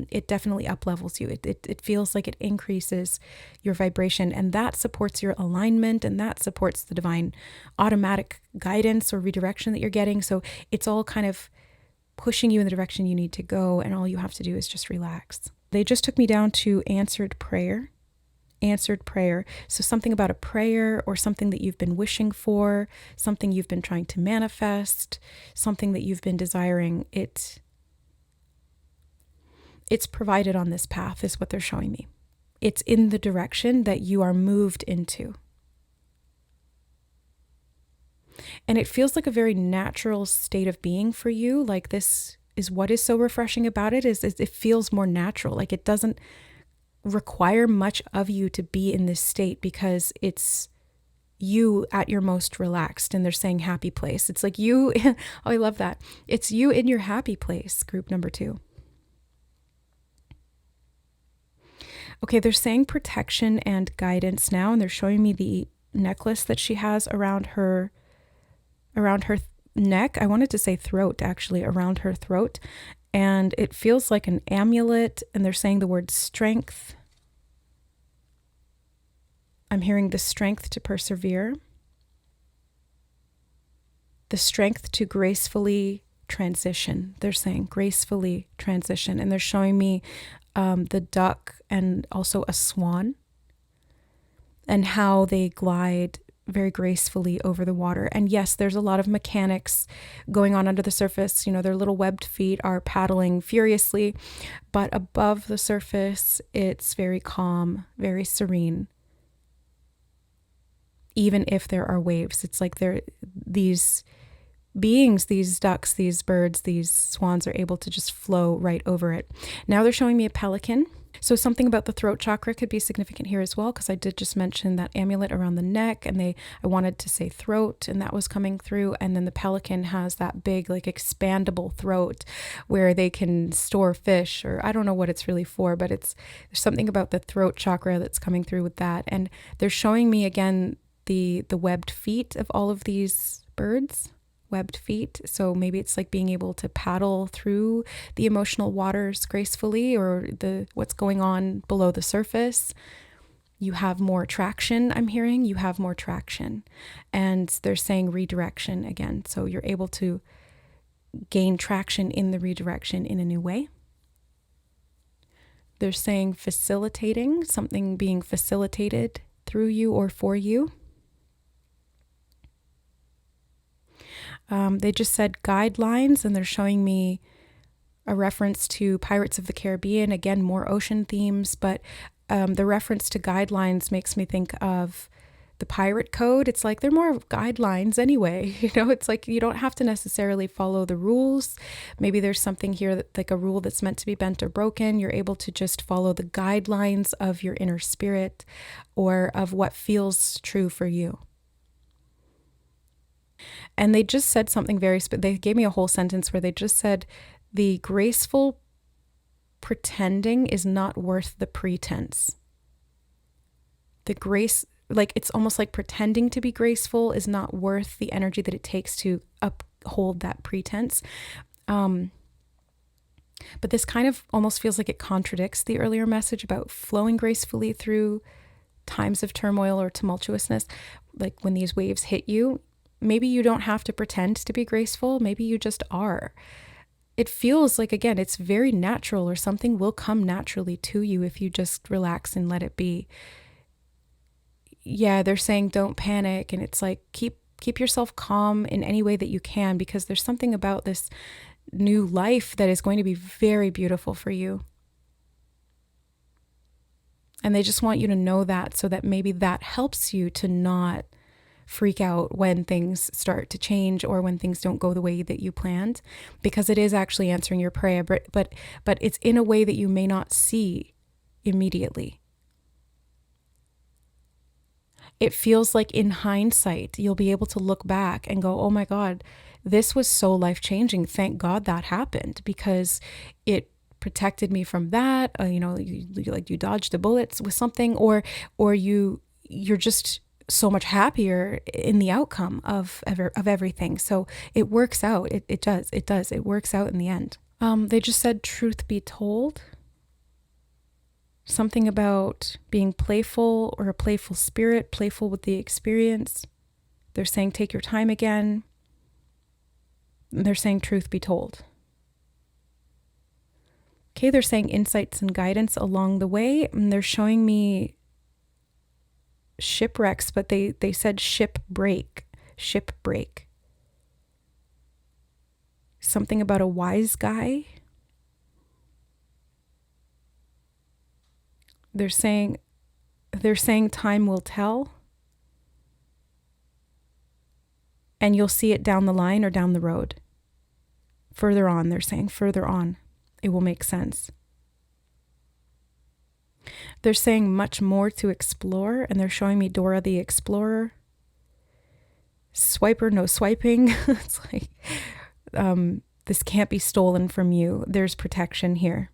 it definitely up-levels you. It feels like it increases your vibration, and that supports your alignment, and that supports the divine automatic guidance or redirection that you're getting. So it's all kind of pushing you in the direction you need to go, and all you have to do is just relax. They just took me down to answered prayer. So something about a prayer, or something that you've been wishing for, something you've been trying to manifest, something that you've been desiring. It It's provided on this path, is what they're showing me. It's in the direction that you are moved into. And it feels like a very natural state of being for you. Like, this is what is so refreshing about it, is it feels more natural. Like, it doesn't require much of you to be in this state, because it's you at your most relaxed. And they're saying happy place. It's like you, oh, I love that. It's you in your happy place, group number 2. Okay, they're saying protection and guidance now, and they're showing me the necklace that she has around her neck. I wanted to say throat, actually, around her throat. And it feels like an amulet, and they're saying the word strength. I'm hearing the strength to persevere, the strength to gracefully transition. They're saying gracefully transition. And they're showing me the duck and also a swan, and how they glide very gracefully over the water. And yes, there's a lot of mechanics going on under the surface. You know, their little webbed feet are paddling furiously, but above the surface, it's very calm, very serene. Even if there are waves, it's like these beings, these ducks, these birds, these swans are able to just flow right over it. Now they're showing me a pelican. So something about the throat chakra could be significant here as well, because I did just mention that amulet around the neck, and I wanted to say throat, and that was coming through. And then the pelican has that big, like, expandable throat where they can store fish, or I don't know what it's really for, but there's something about the throat chakra that's coming through with that. And they're showing me again the webbed feet of all of these birds. Webbed feet. So maybe it's like being able to paddle through the emotional waters gracefully, or what's going on below the surface. You have more traction. I'm hearing you have more traction, and they're saying redirection again. So you're able to gain traction in the redirection in a new way. They're saying facilitating, something being facilitated through you or for you. They just said guidelines, and they're showing me a reference to Pirates of the Caribbean. Again, more ocean themes, but the reference to guidelines makes me think of the pirate code. It's like they're more guidelines anyway. You know, it's like you don't have to necessarily follow the rules. Maybe there's something here that, like a rule that's meant to be bent or broken. You're able to just follow the guidelines of your inner spirit, or of what feels true for you. And they just said something they gave me a whole sentence where they just said, the graceful pretending is not worth the pretense. The grace, like, it's almost like pretending to be graceful is not worth the energy that it takes to uphold that pretense. But this kind of almost feels like it contradicts the earlier message about flowing gracefully through times of turmoil or tumultuousness. Like when these waves hit you, maybe you don't have to pretend to be graceful. Maybe you just are. It feels like, again, it's very natural, or something will come naturally to you if you just relax and let it be. Yeah, they're saying don't panic. And it's like, keep yourself calm in any way that you can, because there's something about this new life that is going to be very beautiful for you. And they just want you to know that, so that maybe that helps you to not freak out when things start to change, or when things don't go the way that you planned, because it is actually answering your prayer, but it's in a way that you may not see immediately. It feels like in hindsight, you'll be able to look back and go, oh my God, this was so life-changing. Thank God that happened, because it protected me from that. You dodged the bullets with something, or you're just so much happier in the outcome of everything. So it works out. It does. It works out in the end. They just said, truth be told. Something about being playful, or a playful spirit, playful with the experience. They're saying, take your time again. They're saying, truth be told. Okay, they're saying insights and guidance along the way. And they're showing me shipwrecks, but they said shipbreak. Something about a wise guy. They're saying time will tell, and you'll see it down the line or down the road. Further on, they're saying further on, it will make sense. They're saying much more to explore, and they're showing me Dora the Explorer. Swiper, no swiping. It's like, this can't be stolen from you. There's protection here.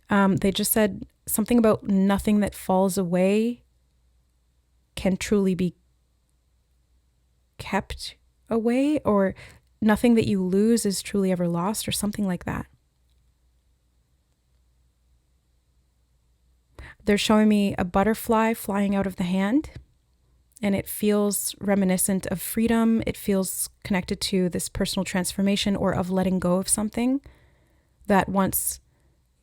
They just said something about nothing that falls away can truly be kept away, or nothing that you lose is truly ever lost, or something like that. They're showing me a butterfly flying out of the hand, and it feels reminiscent of freedom. It feels connected to this personal transformation, or of letting go of something that once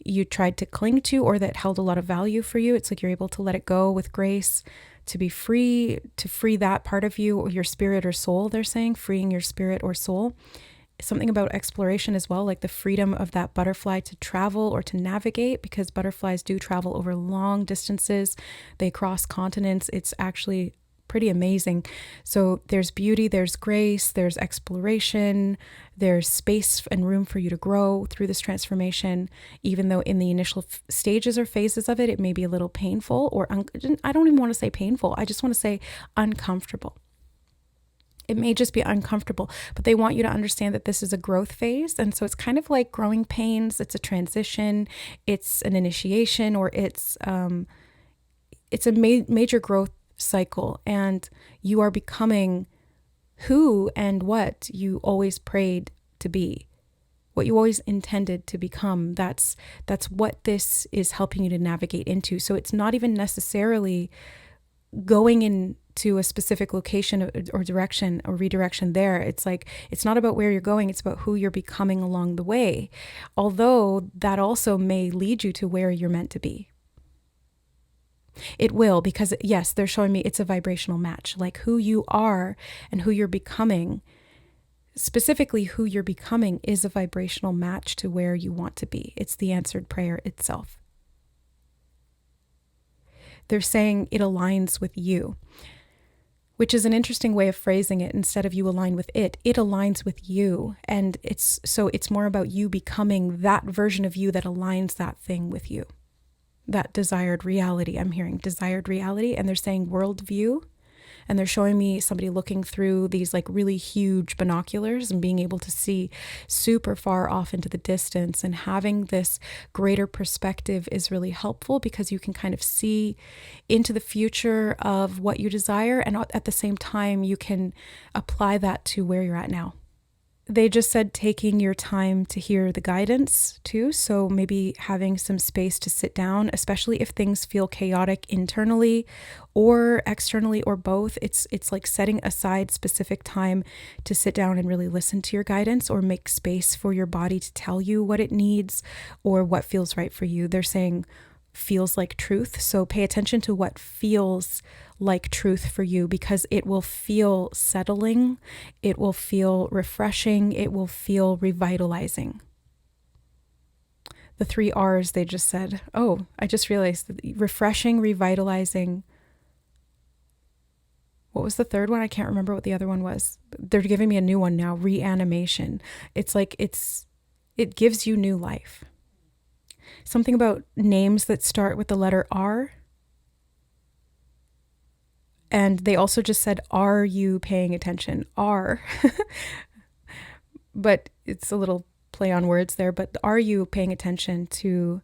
you tried to cling to, or that held a lot of value for you. It's like you're able to let it go with grace, to be free, to free that part of you, or your spirit or soul, they're saying, freeing your spirit or soul. Something about exploration as well, like the freedom of that butterfly to travel or to navigate, because butterflies do travel over long distances. They cross continents. It's actually pretty amazing. So there's beauty, there's grace, there's exploration, there's space and room for you to grow through this transformation, even though in the initial stages or phases of it, it may be a little painful, or I don't even want to say painful. I just want to say uncomfortable. It may just be uncomfortable, but they want you to understand that this is a growth phase. And so it's kind of like growing pains. It's a transition. It's an initiation, or it's a major growth cycle, and you are becoming who and what you always prayed to be, what you always intended to become. That's what this is helping you to navigate into. So it's not even necessarily going into a specific location or direction or redirection there. It's like, it's not about where you're going, it's about who you're becoming along the way, although that also may lead you to where you're meant to be. It will, because yes, they're showing me it's a vibrational match, like who you are and who you're becoming. Specifically, who you're becoming is a vibrational match to where you want to be. It's the answered prayer itself. They're saying it aligns with you, which is an interesting way of phrasing it. Instead of you align with it, it aligns with you. And it's more about you becoming that version of you that aligns that thing with you. That desired reality. I'm hearing desired reality, and they're saying worldview, and they're showing me somebody looking through these like really huge binoculars and being able to see super far off into the distance, and having this greater perspective is really helpful, because you can kind of see into the future of what you desire, and at the same time you can apply that to where you're at now. They just said taking your time to hear the guidance too. So maybe having some space to sit down, especially if things feel chaotic internally or externally, or both. It's like setting aside specific time to sit down and really listen to your guidance, or make space for your body to tell you what it needs or what feels right for you. They're saying feels like truth. So pay attention to what feels like truth for you, because it will feel settling, it will feel refreshing, it will feel revitalizing. The 3 R's they just said. Oh, I just realized that refreshing, revitalizing. What was the third one? I can't remember what the other one was. They're giving me a new one now, reanimation. It's like it gives you new life. Something about names that start with the letter R. And they also just said, are you paying attention? Are. But it's a little play on words there. But are you paying attention to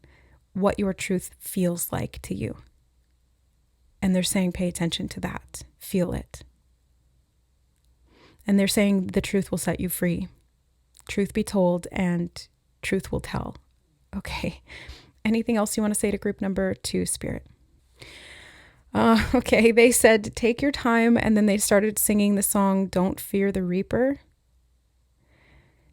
what your truth feels like to you? And they're saying, pay attention to that. Feel it. And they're saying the truth will set you free. Truth be told, and truth will tell. Okay. Anything else you want to say to group number 2, Spirit? Okay. They said, take your time. And then they started singing the song, Don't Fear the Reaper.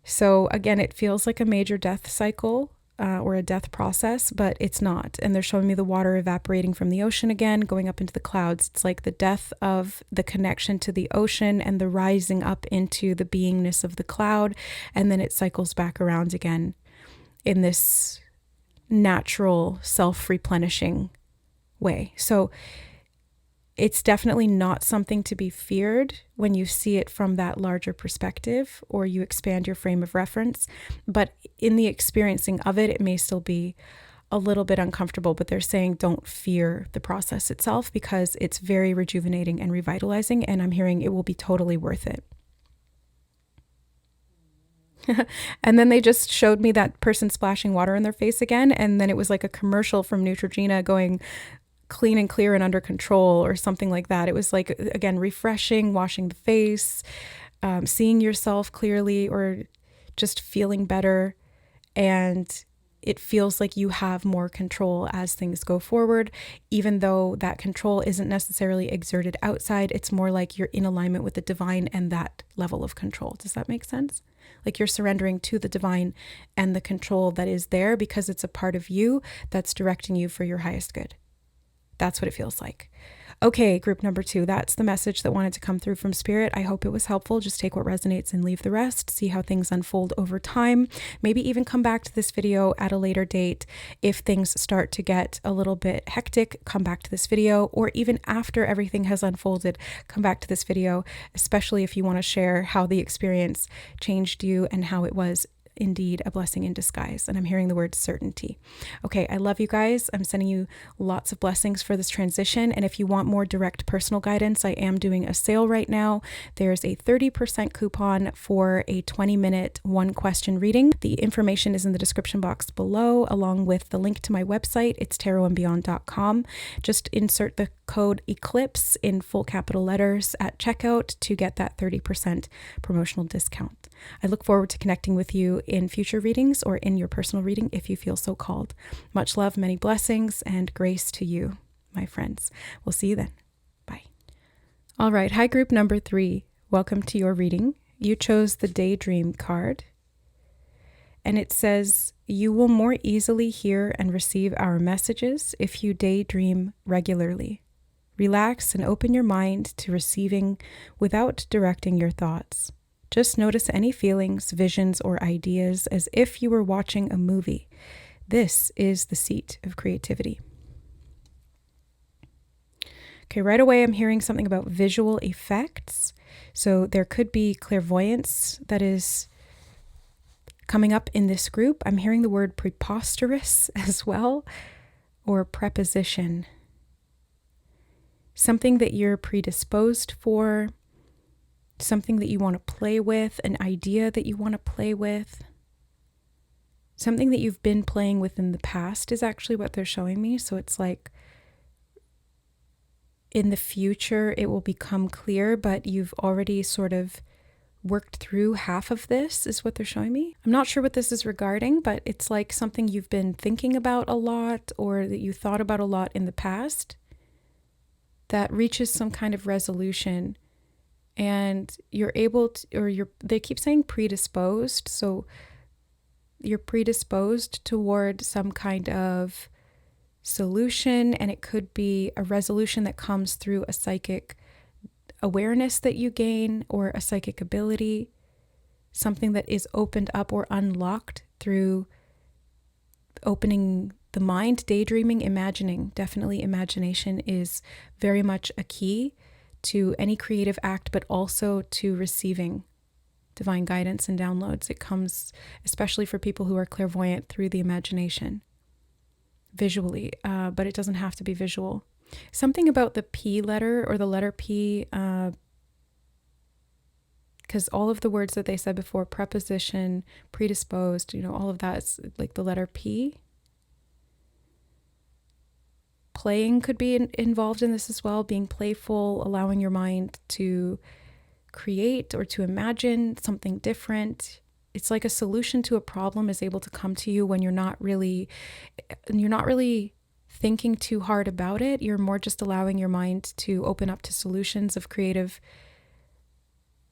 So again, it feels like a major death cycle or a death process, but it's not. And they're showing me the water evaporating from the ocean again, going up into the clouds. It's like the death of the connection to the ocean and the rising up into the beingness of the cloud. And then it cycles back around again in this natural, self-replenishing way. So it's definitely not something to be feared when you see it from that larger perspective or you expand your frame of reference. But in the experiencing of it, it may still be a little bit uncomfortable, but they're saying don't fear the process itself because it's very rejuvenating and revitalizing. And I'm hearing it will be totally worth it. And then they just showed me that person splashing water in their face again. And then it was like a commercial from Neutrogena going clean and clear and under control or something like that. It was like, again, refreshing, washing the face, seeing yourself clearly or just feeling better. And it feels like you have more control as things go forward, even though that control isn't necessarily exerted outside. It's more like you're in alignment with the divine and that level of control. Does that make sense? Like you're surrendering to the divine and the control that is there because it's a part of you that's directing you for your highest good. That's what it feels like. Okay, group number 2, that's the message that wanted to come through from Spirit. I hope it was helpful. Just take what resonates and leave the rest. See how things unfold over time. Maybe even come back to this video at a later date. If things start to get a little bit hectic, come back to this video, or even after everything has unfolded, come back to this video, especially if you want to share how the experience changed you and how it was indeed a blessing in disguise. And I'm hearing the word certainty. Okay, I love you guys. I'm sending you lots of blessings for this transition. And if you want more direct personal guidance, I am doing a sale right now. There's a 30% coupon for a 20-minute one-question reading. The information is in the description box below, along with the link to my website. It's tarotandbeyond.com. Just insert the code ECLIPSE in full capital letters at checkout to get that 30% promotional discount. I look forward to connecting with you in future readings or in your personal reading if you feel so called. Much love, many blessings, and grace to you, my friends. We'll see you then. Bye. All right. Hi, group number 3. Welcome to your reading. You chose the Daydream card. And it says, you will more easily hear and receive our messages if you daydream regularly. Relax and open your mind to receiving without directing your thoughts. Just notice any feelings, visions, or ideas as if you were watching a movie. This is the seat of creativity. Okay, right away I'm hearing something about visual effects. So there could be clairvoyance that is coming up in this group. I'm hearing the word preposterous as well, or preposition. Something that you're predisposed for, something that you want to play with, an idea that you want to play with. Something that you've been playing with in the past is actually what they're showing me. So it's like in the future, it will become clear, but you've already sort of worked through half of this is what they're showing me. I'm not sure what this is regarding, but it's like something you've been thinking about a lot or that you thought about a lot in the past that reaches some kind of resolution. And you're able to, they keep saying predisposed. So you're predisposed toward some kind of solution, and it could be a resolution that comes through a psychic awareness that you gain or a psychic ability, something that is opened up or unlocked through opening the mind, daydreaming, imagining. Definitely imagination is very much a key to any creative act, but also to receiving divine guidance and downloads. It comes, especially for people who are clairvoyant, through the imagination, visually, but it doesn't have to be visual. Something about the P letter or the letter P, because all of the words that they said before, preposition, predisposed, all of that is like the letter P. Playing could be involved in this as well, being playful, allowing your mind to create or to imagine something different. It's like a solution to a problem is able to come to you when you're not really thinking too hard about it. You're more just allowing your mind to open up to solutions of creative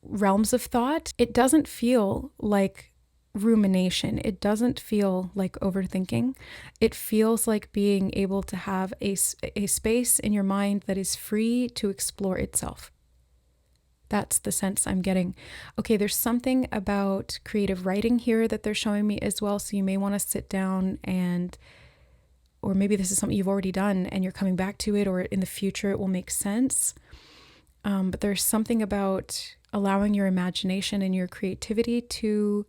realms of thought. It doesn't feel like rumination. It doesn't feel like overthinking. It feels like being able to have a space in your mind that is free to explore itself. That's the sense I'm getting. Okay, there's something about creative writing here that they're showing me as well. So you may want to sit down and or maybe this is something you've already done and you're coming back to it, or in the future it will make sense. But there's something about allowing your imagination and your creativity to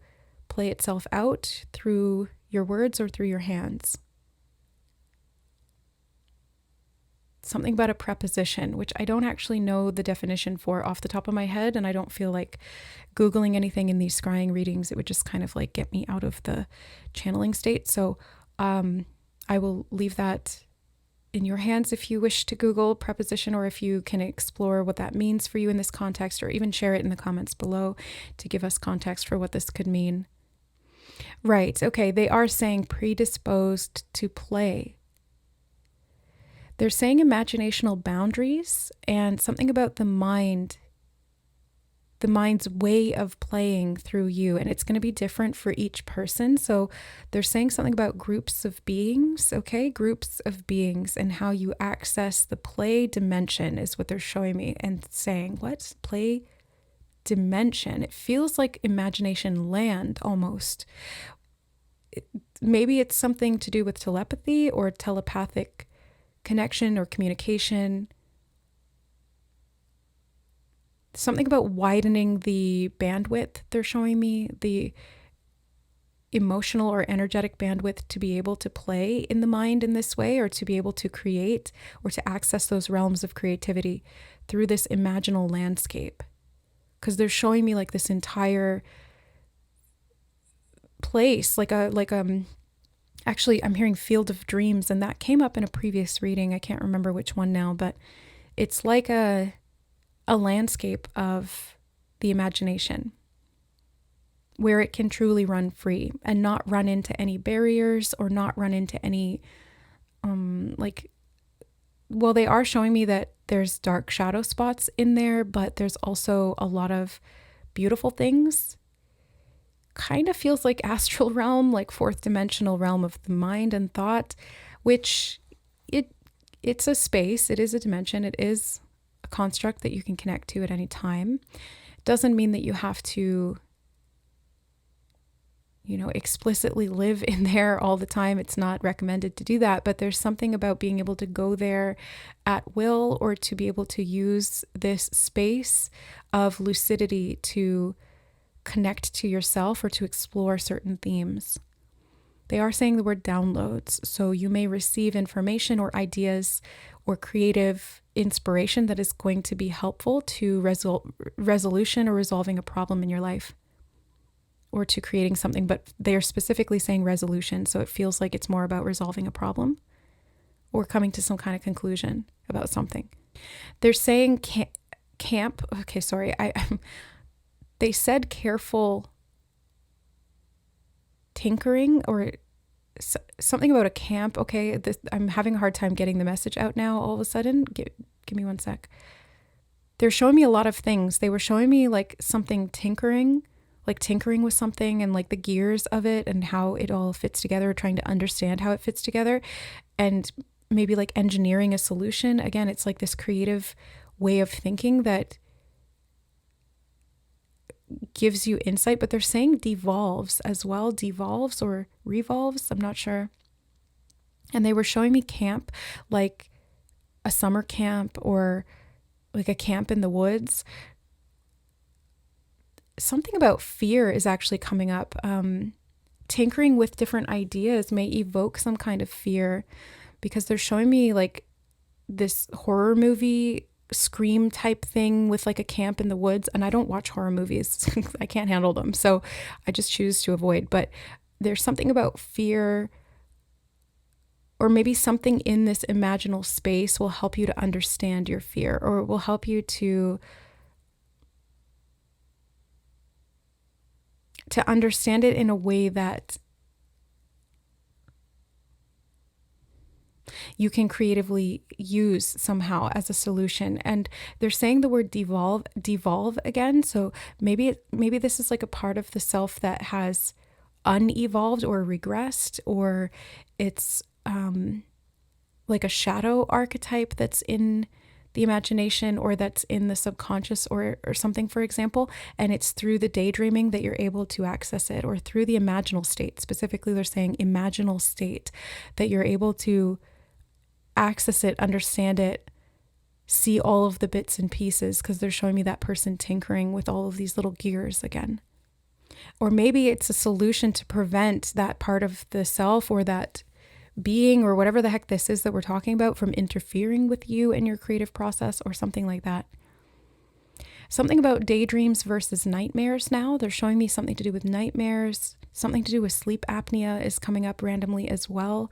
play itself out through your words or through your hands. Something about a preposition, which I don't actually know the definition for off the top of my head, and I don't feel like Googling anything in these scrying readings. It would just kind of like get me out of the channeling state. So I will leave that in your hands if you wish to Google preposition, or if you can explore what that means for you in this context, or even share it in the comments below to give us context for what this could mean. Right. Okay. They are saying predisposed to play. They're saying imaginational boundaries and something about the mind's way of playing through you. And it's going to be different for each person. So they're saying something about groups of beings, okay? Groups of beings, and how you access the play dimension is what they're showing me and saying. What? Play dimension. It feels like imagination land almost. Maybe it's something to do with telepathy or telepathic connection or communication. Something about widening the bandwidth they're showing me, the emotional or energetic bandwidth to be able to play in the mind in this way, or to be able to create or to access those realms of creativity through this imaginal landscape. Because they're showing me like this entire place, actually, I'm hearing field of dreams, and that came up in a previous reading. I can't remember which one now, but it's like a landscape of the imagination where it can truly run free and not run into any barriers, or not run into any, they are showing me that there's dark shadow spots in there, but there's also a lot of beautiful things. Kind of feels like astral realm, like fourth dimensional realm of the mind and thought, which it's a space, it is a dimension, it is a construct that you can connect to at any time. It doesn't mean that you have to, explicitly live in there all the time. It's not recommended to do that, but there's something about being able to go there at will, or to be able to use this space of lucidity to connect to yourself or to explore certain themes. They are saying the word downloads, so you may receive information or ideas or creative inspiration that is going to be helpful to resolution or resolving a problem in your life, or to creating something, but they are specifically saying resolution, so it feels like it's more about resolving a problem or coming to some kind of conclusion about something. They're saying camp. Okay, sorry. They said careful tinkering, or something about a camp. Okay, I'm having a hard time getting the message out now all of a sudden. Give me one sec. They're showing me a lot of things. They were showing me like something tinkering with something, and like the gears of it and how it all fits together, trying to understand how it fits together, and maybe like engineering a solution. Again, it's like this creative way of thinking that gives you insight, but they're saying devolves as well, devolves or revolves, I'm not sure. And they were showing me camp, like a summer camp or like a camp in the woods. Something about fear is actually coming up. Tinkering with different ideas may evoke some kind of fear, because they're showing me like this horror movie Scream type thing with like a camp in the woods, and I don't watch horror movies. I can't handle them, so I just choose to avoid. But there's something about fear, or maybe something in this imaginal space will help you to understand your fear, or will help you to understand it in a way that you can creatively use somehow as a solution. And they're saying the word devolve again. So maybe this is like a part of the self that has unevolved or regressed, or it's like a shadow archetype that's in the imagination or that's in the subconscious or something, for example, and it's through the daydreaming that you're able to access it, or through the imaginal state. Specifically, they're saying imaginal state, that you're able to access it, understand it, see all of the bits and pieces, because they're showing me that person tinkering with all of these little gears again. Or maybe it's a solution to prevent that part of the self or that being or whatever the heck this is that we're talking about from interfering with you and your creative process or something like that. Something about daydreams versus nightmares now. They're showing me something to do with nightmares, something to do with sleep apnea is coming up randomly as well.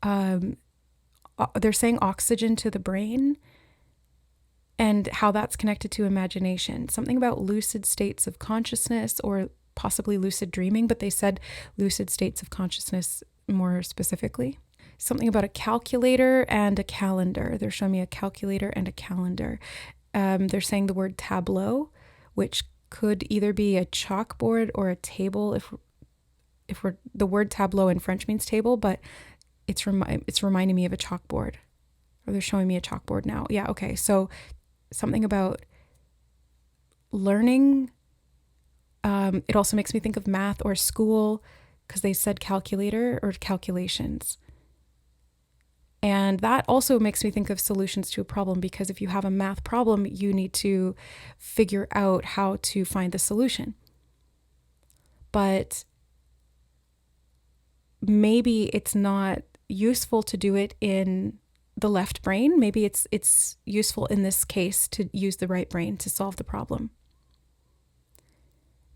They're saying oxygen to the brain and how that's connected to imagination. Something about lucid states of consciousness or possibly lucid dreaming, but they said lucid states of consciousness more specifically. Something about a calculator and a calendar. They're showing me a calculator and a calendar. They're saying the word tableau, which could either be a chalkboard or a table. If we're the word tableau in French means table, but it's reminding me of a chalkboard. Or they're showing me a chalkboard now. Yeah, okay. So something about learning. It also makes me think of math or school, because they said calculator or calculations. And that also makes me think of solutions to a problem, because if you have a math problem, you need to figure out how to find the solution. But maybe it's not useful to do it in the left brain. Maybe it's useful in this case to use the right brain to solve the problem.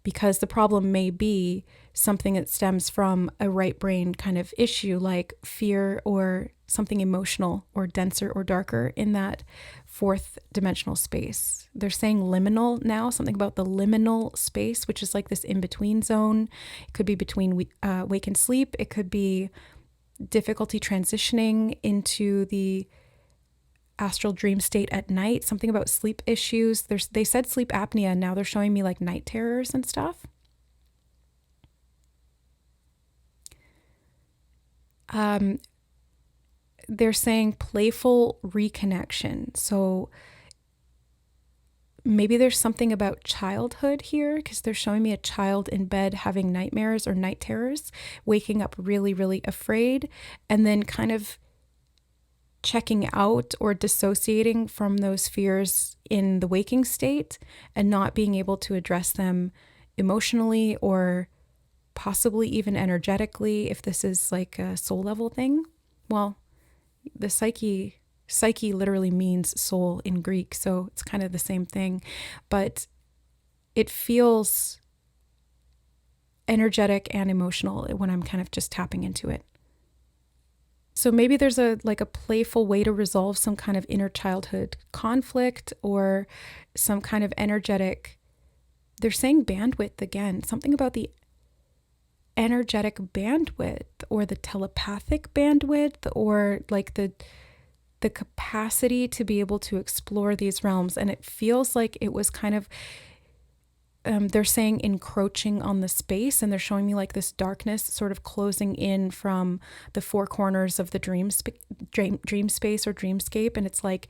Because the problem may be something that stems from a right brain kind of issue, like fear or something emotional or denser or darker in that fourth dimensional space. They're saying liminal now, something about the liminal space, which is like this in-between zone. It could be between wake and sleep. It could be difficulty transitioning into the astral dream state at night, something about sleep issues. They said sleep apnea, and now they're showing me like night terrors and stuff. They're saying playful reconnection. So maybe there's something about childhood here, because they're showing me a child in bed having nightmares or night terrors, waking up really, really afraid, and then kind of checking out or dissociating from those fears in the waking state and not being able to address them emotionally or possibly even energetically, if this is like a soul level thing. Well, the psyche literally means soul in Greek, so it's kind of the same thing, but it feels energetic and emotional when I'm kind of just tapping into it. So maybe there's a playful way to resolve some kind of inner childhood conflict or some kind of energetic, they're saying bandwidth again, something about the energetic bandwidth or the telepathic bandwidth or like the capacity to be able to explore these realms. And it feels like it was kind of, they're saying encroaching on the space, and they're showing me like this darkness sort of closing in from the four corners of the dream space or dreamscape. And it's like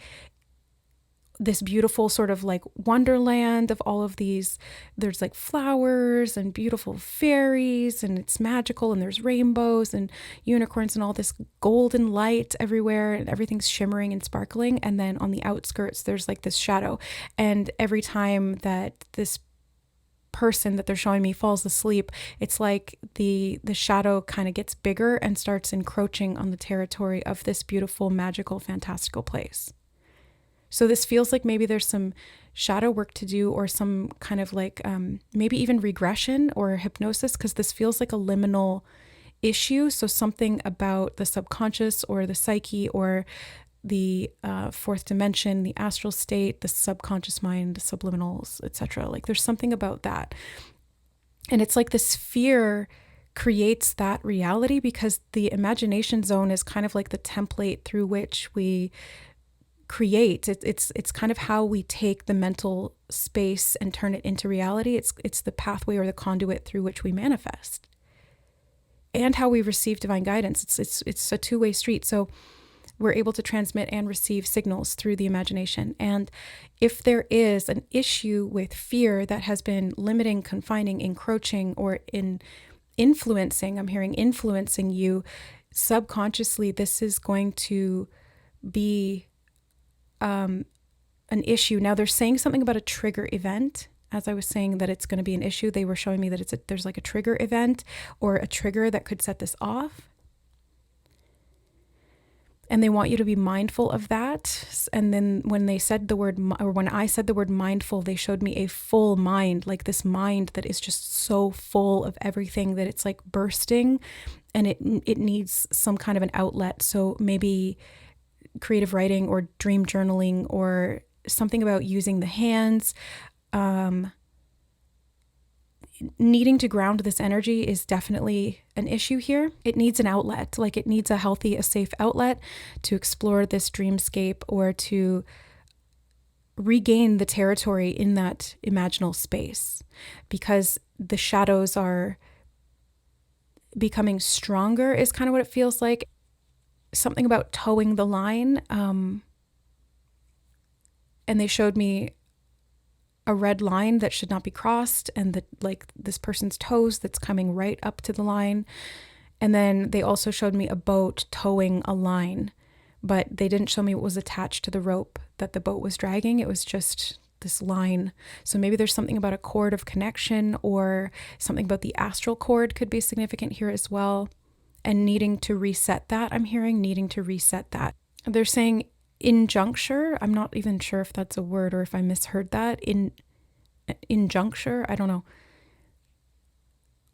this beautiful sort of like wonderland of all of these, there's like flowers and beautiful fairies, and it's magical, and there's rainbows and unicorns and all this golden light everywhere, and everything's shimmering and sparkling. And then on the outskirts, there's like this shadow. And every time that this person that they're showing me falls asleep, it's like the shadow kind of gets bigger and starts encroaching on the territory of this beautiful, magical, fantastical place. So this feels like maybe there's some shadow work to do, or some kind of like maybe even regression or hypnosis, because this feels like a liminal issue. So something about the subconscious or the psyche or the fourth dimension, the astral state, the subconscious mind, subliminals, etc. Like there's something about that. And it's like this fear creates that reality, because the imagination zone is kind of like the template through which we create. It's kind of how we take the mental space and turn it into reality. It's the pathway or the conduit through which we manifest, and how we receive divine guidance. It's a two-way street. So we're able to transmit and receive signals through the imagination. And if there is an issue with fear that has been limiting, confining, encroaching, or influencing, I'm hearing influencing you subconsciously, this is going to be an issue. Now they're saying something about a trigger event. As I was saying that it's going to be an issue, they were showing me that there's like a trigger event or a trigger that could set this off. And they want you to be mindful of that. And then when they said the word, or when I said the word mindful, they showed me a full mind, like this mind that is just so full of everything that it's like bursting, and it needs some kind of an outlet. So maybe creative writing or dream journaling or something about using the hands. Needing to ground this energy is definitely an issue here. It needs an outlet, like it needs a safe outlet to explore this dreamscape or to regain the territory in that imaginal space, because the shadows are becoming stronger is kind of what it feels like. Something about towing the line. And they showed me a red line that should not be crossed, and this person's toes that's coming right up to the line. And then they also showed me a boat towing a line, but they didn't show me what was attached to the rope that the boat was dragging. It was just this line. So maybe there's something about a cord of connection, or something about the astral cord could be significant here as well. And needing to reset that, I'm hearing needing to reset that. They're saying injuncture. I'm not even sure if that's a word or if I misheard that. Injuncture, I don't know.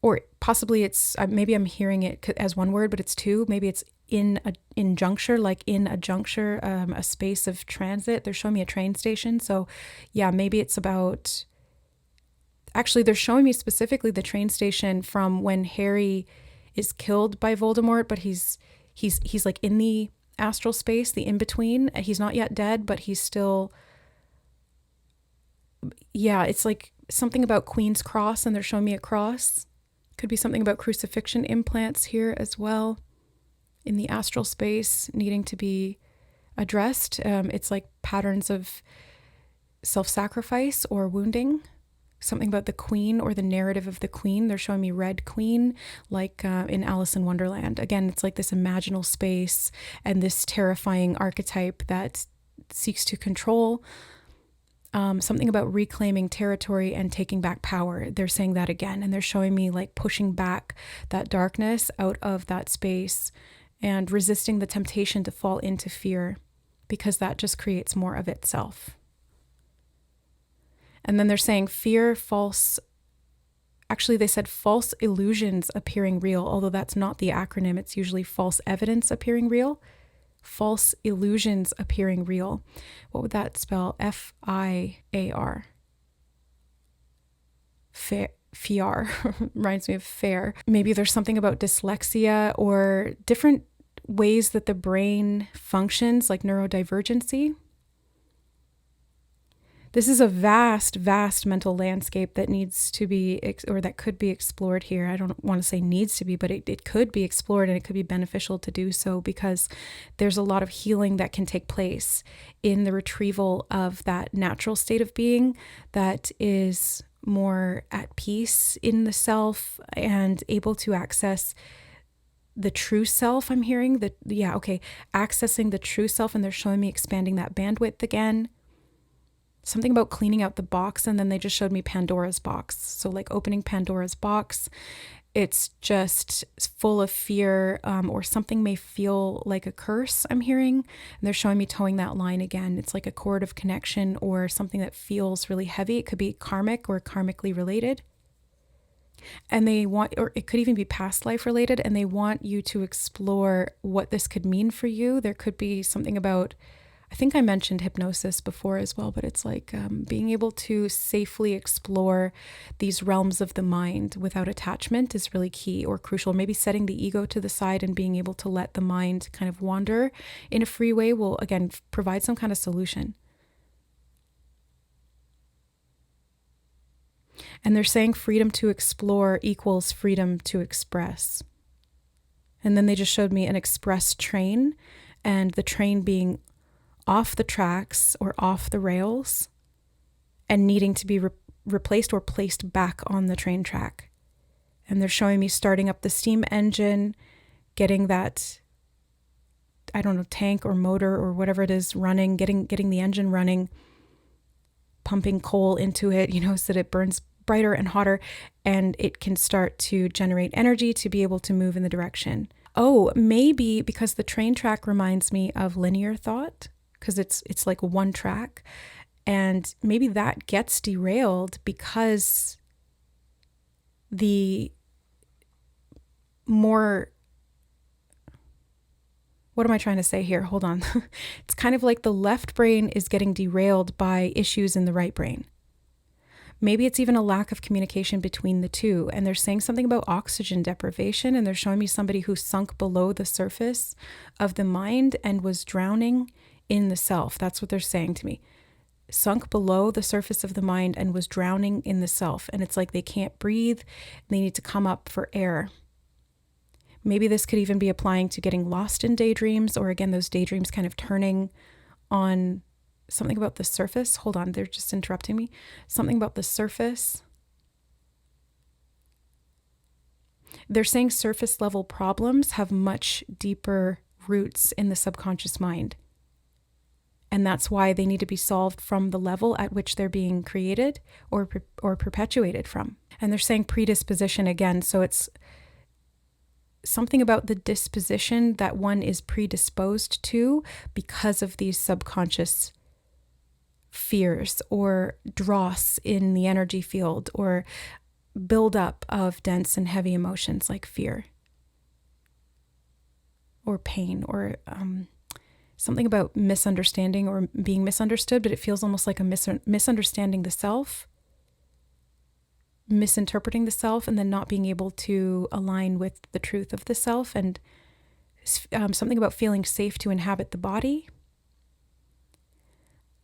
Or possibly it's, maybe I'm hearing it as one word, but it's two. Maybe it's injuncture, like in a juncture, a space of transit. They're showing me a train station. So yeah, maybe it's about, actually they're showing me specifically the train station from when Harry is killed by Voldemort, but he's like in the astral space, the in-between. He's not yet dead, but he's still, yeah, it's like something about Queen's Cross, and they're showing me a cross. Could be something about crucifixion implants here as well in the astral space needing to be addressed. It's like patterns of self-sacrifice or wounding. Something about the queen or the narrative of the queen. They're showing me Red Queen, like in Alice in Wonderland. Again, it's like this imaginal space and this terrifying archetype that seeks to control. Something about reclaiming territory and taking back power. They're saying that again, and they're showing me like pushing back that darkness out of that space and resisting the temptation to fall into fear, because that just creates more of itself. And then they're saying fear, actually they said false illusions appearing real, although that's not the acronym. It's usually false evidence appearing real. False illusions appearing real. What would that spell? F-I-A-R. Fiar. Reminds me of fair. Maybe there's something about dyslexia or different ways that the brain functions, like neurodivergency. This is a vast, vast mental landscape that needs to be, or that could be explored here. I don't want to say needs to be, but it could be explored, and it could be beneficial to do so, because there's a lot of healing that can take place in the retrieval of that natural state of being that is more at peace in the self and able to access the true self. I'm hearing that, accessing the true self, and they're showing me expanding that bandwidth again. Something about cleaning out the box, and then they just showed me Pandora's box. So like opening Pandora's box, it's just full of fear, or something may feel like a curse, I'm hearing. And they're showing me towing that line again. It's like a cord of connection or something that feels really heavy. It could be karmic or karmically related. And they want, or it could even be past life related, and they want you to explore what this could mean for you. There could be something about, I think I mentioned hypnosis before as well, but it's like being able to safely explore these realms of the mind without attachment is really key or crucial. Maybe setting the ego to the side and being able to let the mind kind of wander in a free way will, again, provide some kind of solution. And they're saying freedom to explore equals freedom to express. And then they just showed me an express train. and the train being off the tracks or off the rails and needing to be replaced or placed back on the train track. And they're showing me starting up the steam engine, getting that, I don't know, tank or motor or whatever it is running, getting the engine running, pumping coal into it, so that it burns brighter and hotter, and it can start to generate energy to be able to move in the direction. Oh, maybe because the train track reminds me of linear thought, because it's like one track, and maybe that gets derailed because the more, what am I trying to say here? Hold on. It's kind of like the left brain is getting derailed by issues in the right brain. Maybe it's even a lack of communication between the two. And they're saying something about oxygen deprivation, and they're showing me somebody who sunk below the surface of the mind and was drowning in the self. That's what they're saying to me. Sunk below the surface of the mind and was drowning in the self. And it's like they can't breathe. They need to come up for air. Maybe this could even be applying to getting lost in daydreams, or again, those daydreams kind of turning on something about the surface. Hold on, they're just interrupting me. Something about the surface. They're saying surface level problems have much deeper roots in the subconscious mind. And that's why they need to be solved from the level at which they're being created or perpetuated from. And they're saying predisposition again. So it's something about the disposition that one is predisposed to because of these subconscious fears or dross in the energy field or buildup of dense and heavy emotions like fear or pain or something about misunderstanding or being misunderstood, but it feels almost like a misunderstanding the self, misinterpreting the self, and then not being able to align with the truth of the self, and something about feeling safe to inhabit the body.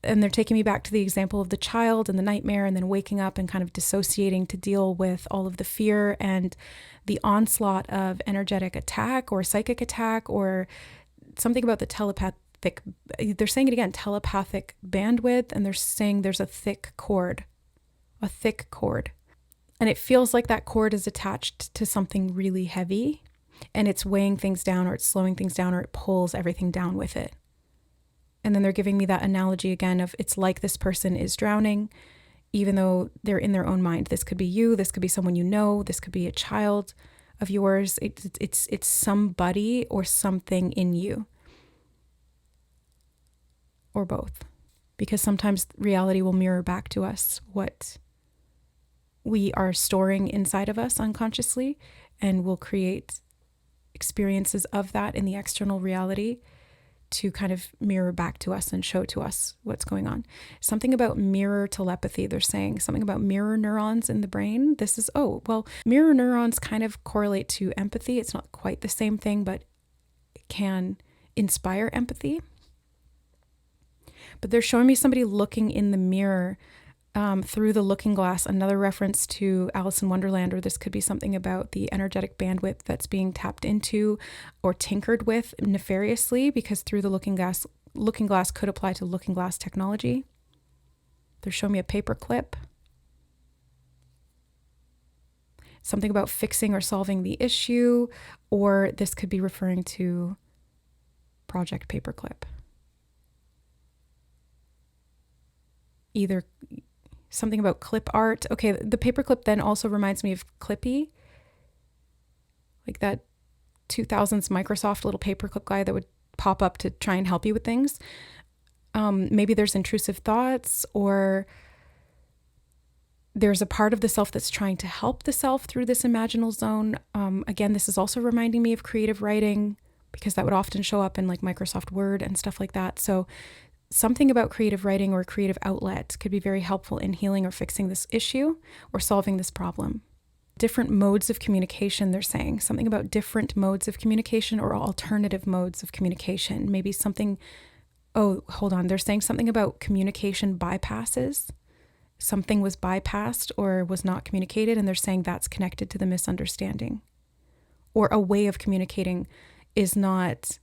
And they're taking me back to the example of the child and the nightmare, and then waking up and kind of dissociating to deal with all of the fear and the onslaught of energetic attack or psychic attack, or something about the telepathic, they're saying it again, telepathic bandwidth, and they're saying there's a thick cord. And it feels like that cord is attached to something really heavy, and it's weighing things down, or it's slowing things down, or it pulls everything down with it. And then they're giving me that analogy again of it's like this person is drowning, even though they're in their own mind. This could be you, this could be someone you know, this could be a child of yours. It's somebody or something in you, or both. Because sometimes reality will mirror back to us what we are storing inside of us unconsciously, and will create experiences of that in the external reality to kind of mirror back to us and show to us what's going on. Something about mirror telepathy. They're saying something about mirror neurons in the brain. This is, mirror neurons kind of correlate to empathy. It's not quite the same thing, but it can inspire empathy. But they're showing me somebody looking in the mirror through the looking glass, another reference to Alice in Wonderland, or this could be something about the energetic bandwidth that's being tapped into or tinkered with nefariously, because through the looking glass could apply to looking glass technology. They're showing me a paper clip. Something about fixing or solving the issue, or this could be referring to Project Paperclip. Either something about clip art. Okay, the paperclip then also reminds me of Clippy, like that 2000s Microsoft little paperclip guy that would pop up to try and help you with things. Maybe there's intrusive thoughts, or there's a part of the self that's trying to help the self through this imaginal zone. Again, this is also reminding me of creative writing, because that would often show up in like Microsoft Word and stuff like that. So something about creative writing or creative outlet could be very helpful in healing or fixing this issue or solving this problem. Different modes of communication, they're saying. Something about different modes of communication or alternative modes of communication. Maybe something, they're saying something about communication bypasses. Something was bypassed or was not communicated, and they're saying that's connected to the misunderstanding. Or a way of communicating is not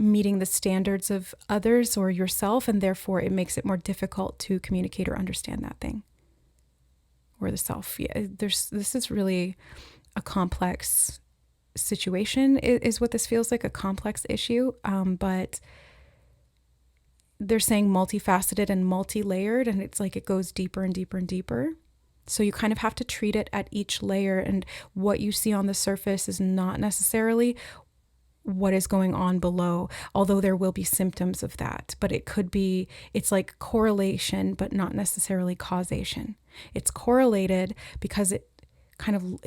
meeting the standards of others or yourself, and therefore it makes it more difficult to communicate or understand that thing or the self. Yeah, this is really a complex situation, is what this feels like, a complex issue. But they're saying multifaceted and multi-layered, and it's like it goes deeper and deeper and deeper. So you kind of have to treat it at each layer, and what you see on the surface is not necessarily what is going on below, although there will be symptoms of that. But it could be, it's like correlation, but not necessarily causation. It's correlated because it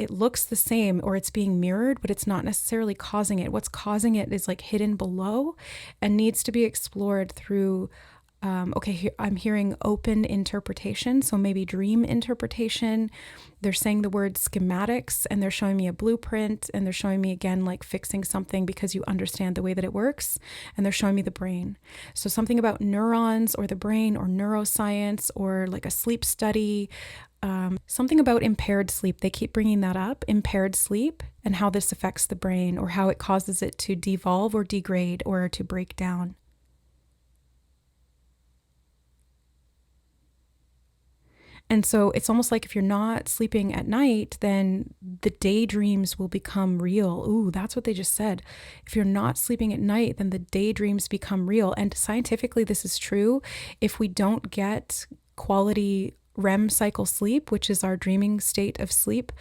looks the same, or it's being mirrored, but it's not necessarily causing it. What's causing it is like hidden below and needs to be explored through I'm hearing open interpretation, so maybe dream interpretation. They're saying the word schematics, and they're showing me a blueprint, and they're showing me again like fixing something because you understand the way that it works, and they're showing me the brain. So something about neurons or the brain or neuroscience or like a sleep study, something about impaired sleep. They keep bringing that up, impaired sleep, and how this affects the brain or how it causes it to devolve or degrade or to break down. And so it's almost like if you're not sleeping at night, then the daydreams will become real. Ooh, that's what they just said. If you're not sleeping at night, then the daydreams become real. And scientifically, this is true. If we don't get quality REM cycle sleep, which is our dreaming state of sleep,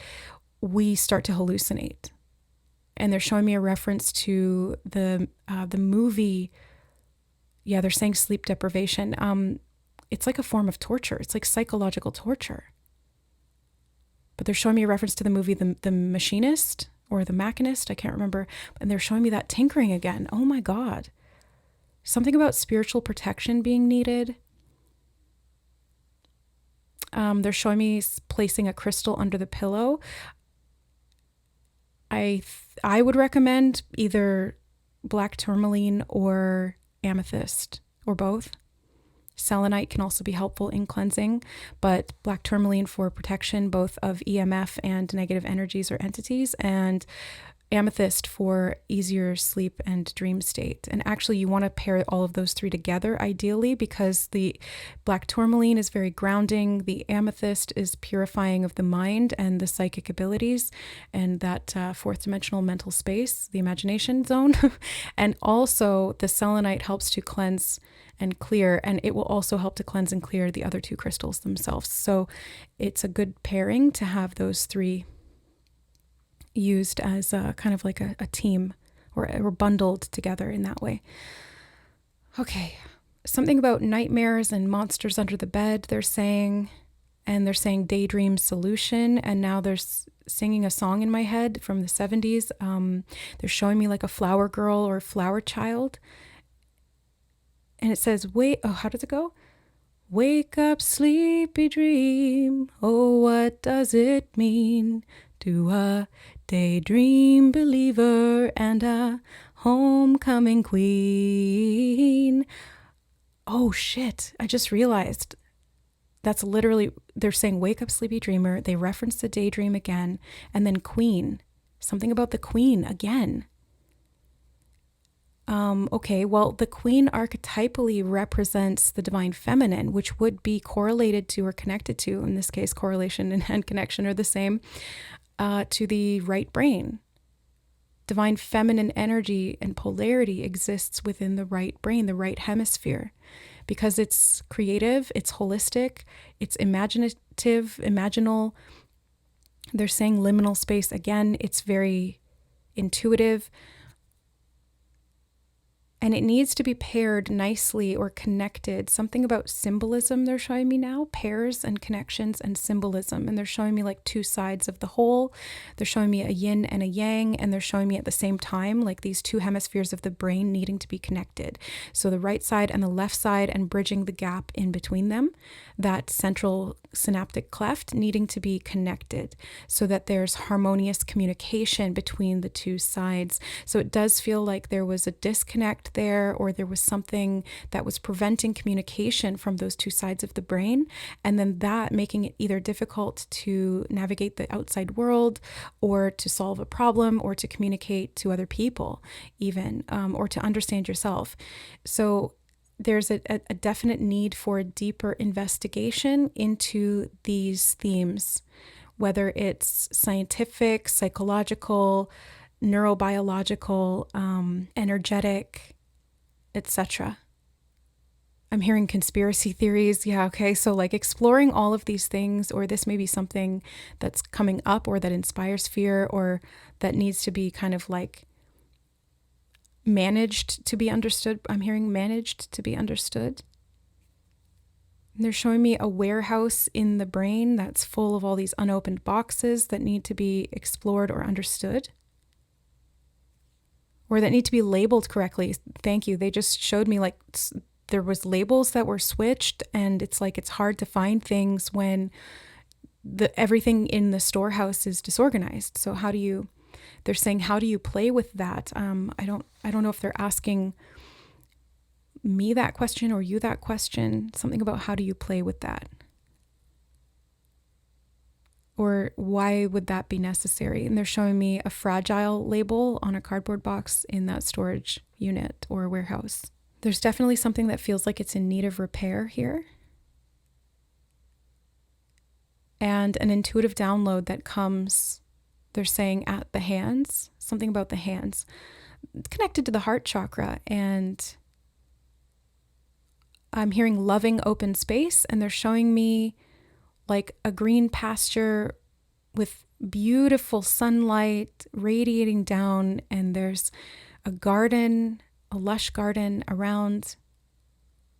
we start to hallucinate. And they're showing me a reference to the movie. Yeah, they're saying sleep deprivation. It's like a form of torture. It's like psychological torture. But they're showing me a reference to the movie The Machinist or The Machinist, I can't remember. And they're showing me that tinkering again. Oh my God. Something about spiritual protection being needed. They're showing me placing a crystal under the pillow. I would recommend either black tourmaline or amethyst or both. Selenite can also be helpful in cleansing, but black tourmaline for protection, both of EMF and negative energies or entities, and amethyst for easier sleep and dream state. And actually you want to pair all of those three together ideally, because the black tourmaline is very grounding, the amethyst is purifying of the mind and the psychic abilities and that fourth dimensional mental space, the imagination zone. And also the selenite helps to cleanse and clear, and it will also help to cleanse and clear the other two crystals themselves. So it's a good pairing to have those three used as a kind of like a team or bundled together in that way. Okay, something about nightmares and monsters under the bed, they're saying, and they're saying daydream solution, and now they're singing a song in my head from the 70s. They're showing me like a flower girl or flower child, and it says, how does it go? Wake up, sleepy dream. Oh, what does it mean to a daydream believer and a homecoming queen? Oh, shit. I just realized that's literally, they're saying wake up, sleepy dreamer. They reference the daydream again, and then queen. Something about the queen again. Okay, well, the queen archetypally represents the divine feminine, which would be correlated to or connected to, in this case, correlation and connection are the same, to the right brain. Divine feminine energy and polarity exists within the right brain, the right hemisphere, because it's creative, it's holistic, it's imaginative, imaginal. They're saying liminal space again, it's very intuitive. And it needs to be paired nicely or connected. Something about symbolism they're showing me now, pairs and connections and symbolism. And they're showing me like two sides of the whole. They're showing me a yin and a yang, and they're showing me at the same time like these two hemispheres of the brain needing to be connected. So the right side and the left side, and bridging the gap in between them, that central synaptic cleft needing to be connected so that there's harmonious communication between the two sides. So it does feel like there was a disconnect there, or there was something that was preventing communication from those two sides of the brain, and then that making it either difficult to navigate the outside world, or to solve a problem, or to communicate to other people even, or to understand yourself. So there's a definite need for a deeper investigation into these themes, whether it's scientific, psychological, neurobiological, energetic, etc. I'm hearing conspiracy theories. Yeah, okay. So like exploring all of these things, or this may be something that's coming up or that inspires fear, or that needs to be kind of like managed to be understood. I'm hearing managed to be understood. And they're showing me a warehouse in the brain that's full of all these unopened boxes that need to be explored or understood, or that need to be labeled correctly. Thank you. They just showed me like there was labels that were switched, and it's like it's hard to find things when everything in the storehouse is disorganized. So they're saying, how do you play with that? I don't know if they're asking me that question or you that question, something about how do you play with that? Or why would that be necessary? And they're showing me a fragile label on a cardboard box in that storage unit or warehouse. There's definitely something that feels like it's in need of repair here. And an intuitive download that comes, they're saying, at the hands, something about the hands, connected to the heart chakra. And I'm hearing loving open space, and they're showing me like a green pasture with beautiful sunlight radiating down, and there's a garden, a lush garden around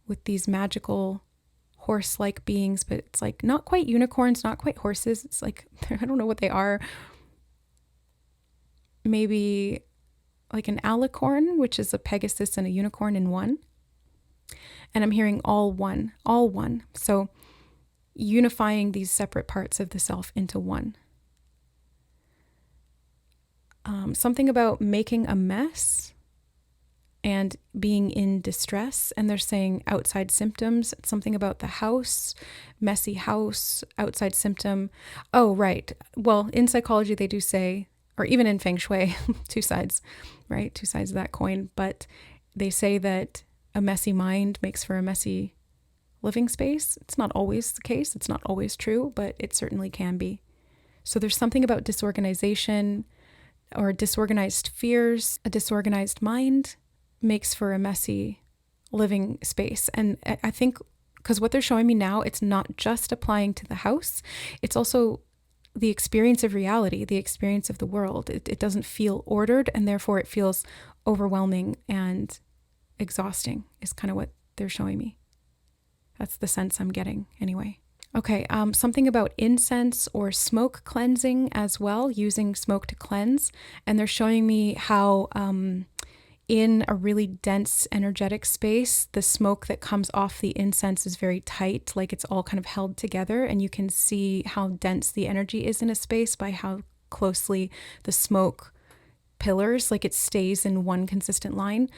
with these magical horse-like beings, but it's like not quite unicorns, not quite horses. It's like, I don't know what they are. Maybe like an alicorn, which is a Pegasus and a unicorn in one. And I'm hearing all one. So unifying these separate parts of the self into one. Something about making a mess and being in distress. And they're saying outside symptoms, something about the house, messy house, outside symptom. Oh, right. Well, in psychology, they do say, or even in Feng Shui, two sides, right? Two sides of that coin. But they say that a messy mind makes for a messy living space. It's not always the case. It's not always true, but it certainly can be. So there's something about disorganization or disorganized fears. A disorganized mind makes for a messy living space. And I think because what they're showing me now, it's not just applying to the house. It's also the experience of reality, the experience of the world. It doesn't feel ordered, and therefore it feels overwhelming and exhausting is kind of what they're showing me. That's the sense I'm getting anyway. Okay, something about incense or smoke cleansing as well, using smoke to cleanse. And they're showing me how in a really dense energetic space, the smoke that comes off the incense is very tight, like it's all kind of held together. And you can see how dense the energy is in a space by how closely the smoke pillars, like it stays in one consistent line.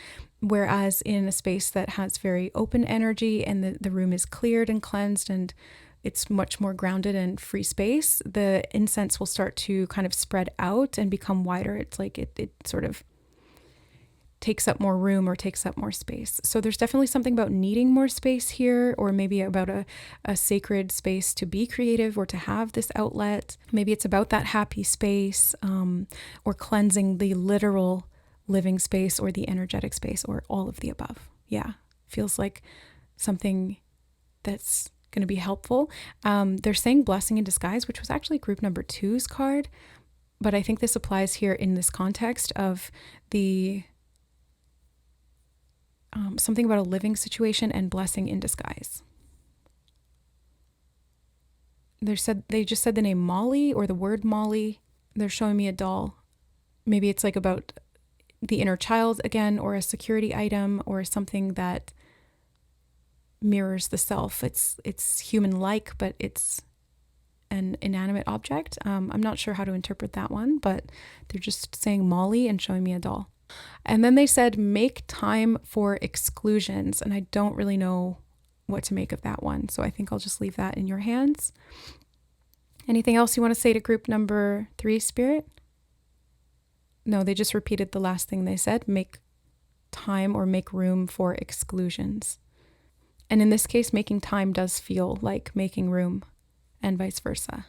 Whereas in a space that has very open energy and the room is cleared and cleansed and it's much more grounded and free space, the incense will start to kind of spread out and become wider. It's like it sort of takes up more room or takes up more space. So there's definitely something about needing more space here, or maybe about a sacred space to be creative or to have this outlet. Maybe it's about that happy space, or cleansing the literal living space or the energetic space, or all of the above. Yeah, feels like something that's going to be helpful. They're saying blessing in disguise, which was actually group number 2's card, but I think this applies here in this context of the something about a living situation and blessing in disguise. They just said the name Molly or the word Molly. They're showing me a doll. Maybe it's like about the inner child again, or a security item, or something that mirrors the self. It's human-like, but it's an inanimate object. I'm not sure how to interpret that one, but they're just saying Molly and showing me a doll. And then they said, make time for exclusions. And I don't really know what to make of that one. So I think I'll just leave that in your hands. Anything else you want to say to group number 3, Spirit? No, they just repeated the last thing they said, make time or make room for exclusions. And in this case, making time does feel like making room, and vice versa.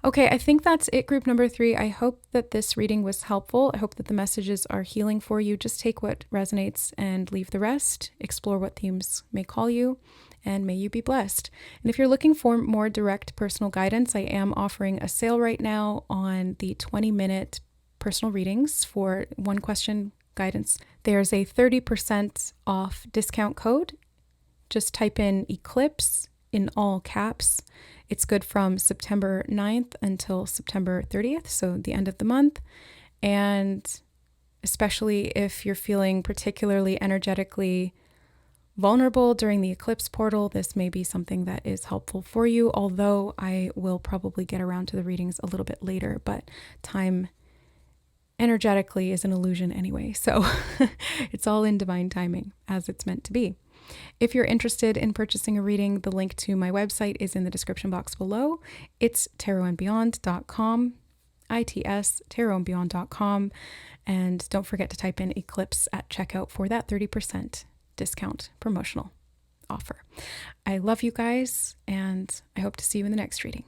Okay, I think that's it, group number 3. I hope that this reading was helpful. I hope that the messages are healing for you. Just take what resonates and leave the rest. Explore what themes may call you, and may you be blessed. And if you're looking for more direct personal guidance, I am offering a sale right now on the 20-minute personal readings for one question guidance. There's a 30% off discount code. Just type in Eclipse in all caps. It's good from September 9th until September 30th, so the end of the month. And especially if you're feeling particularly energetically vulnerable during the eclipse portal, this may be something that is helpful for you, although I will probably get around to the readings a little bit later, but time energetically is an illusion anyway, so it's all in divine timing as it's meant to be. If you're interested in purchasing a reading, the link to my website is in the description box below. It's tarotandbeyond.com, ITS, tarotandbeyond.com, and don't forget to type in Eclipse at checkout for that 30% discount promotional offer. I love you guys, and I hope to see you in the next reading.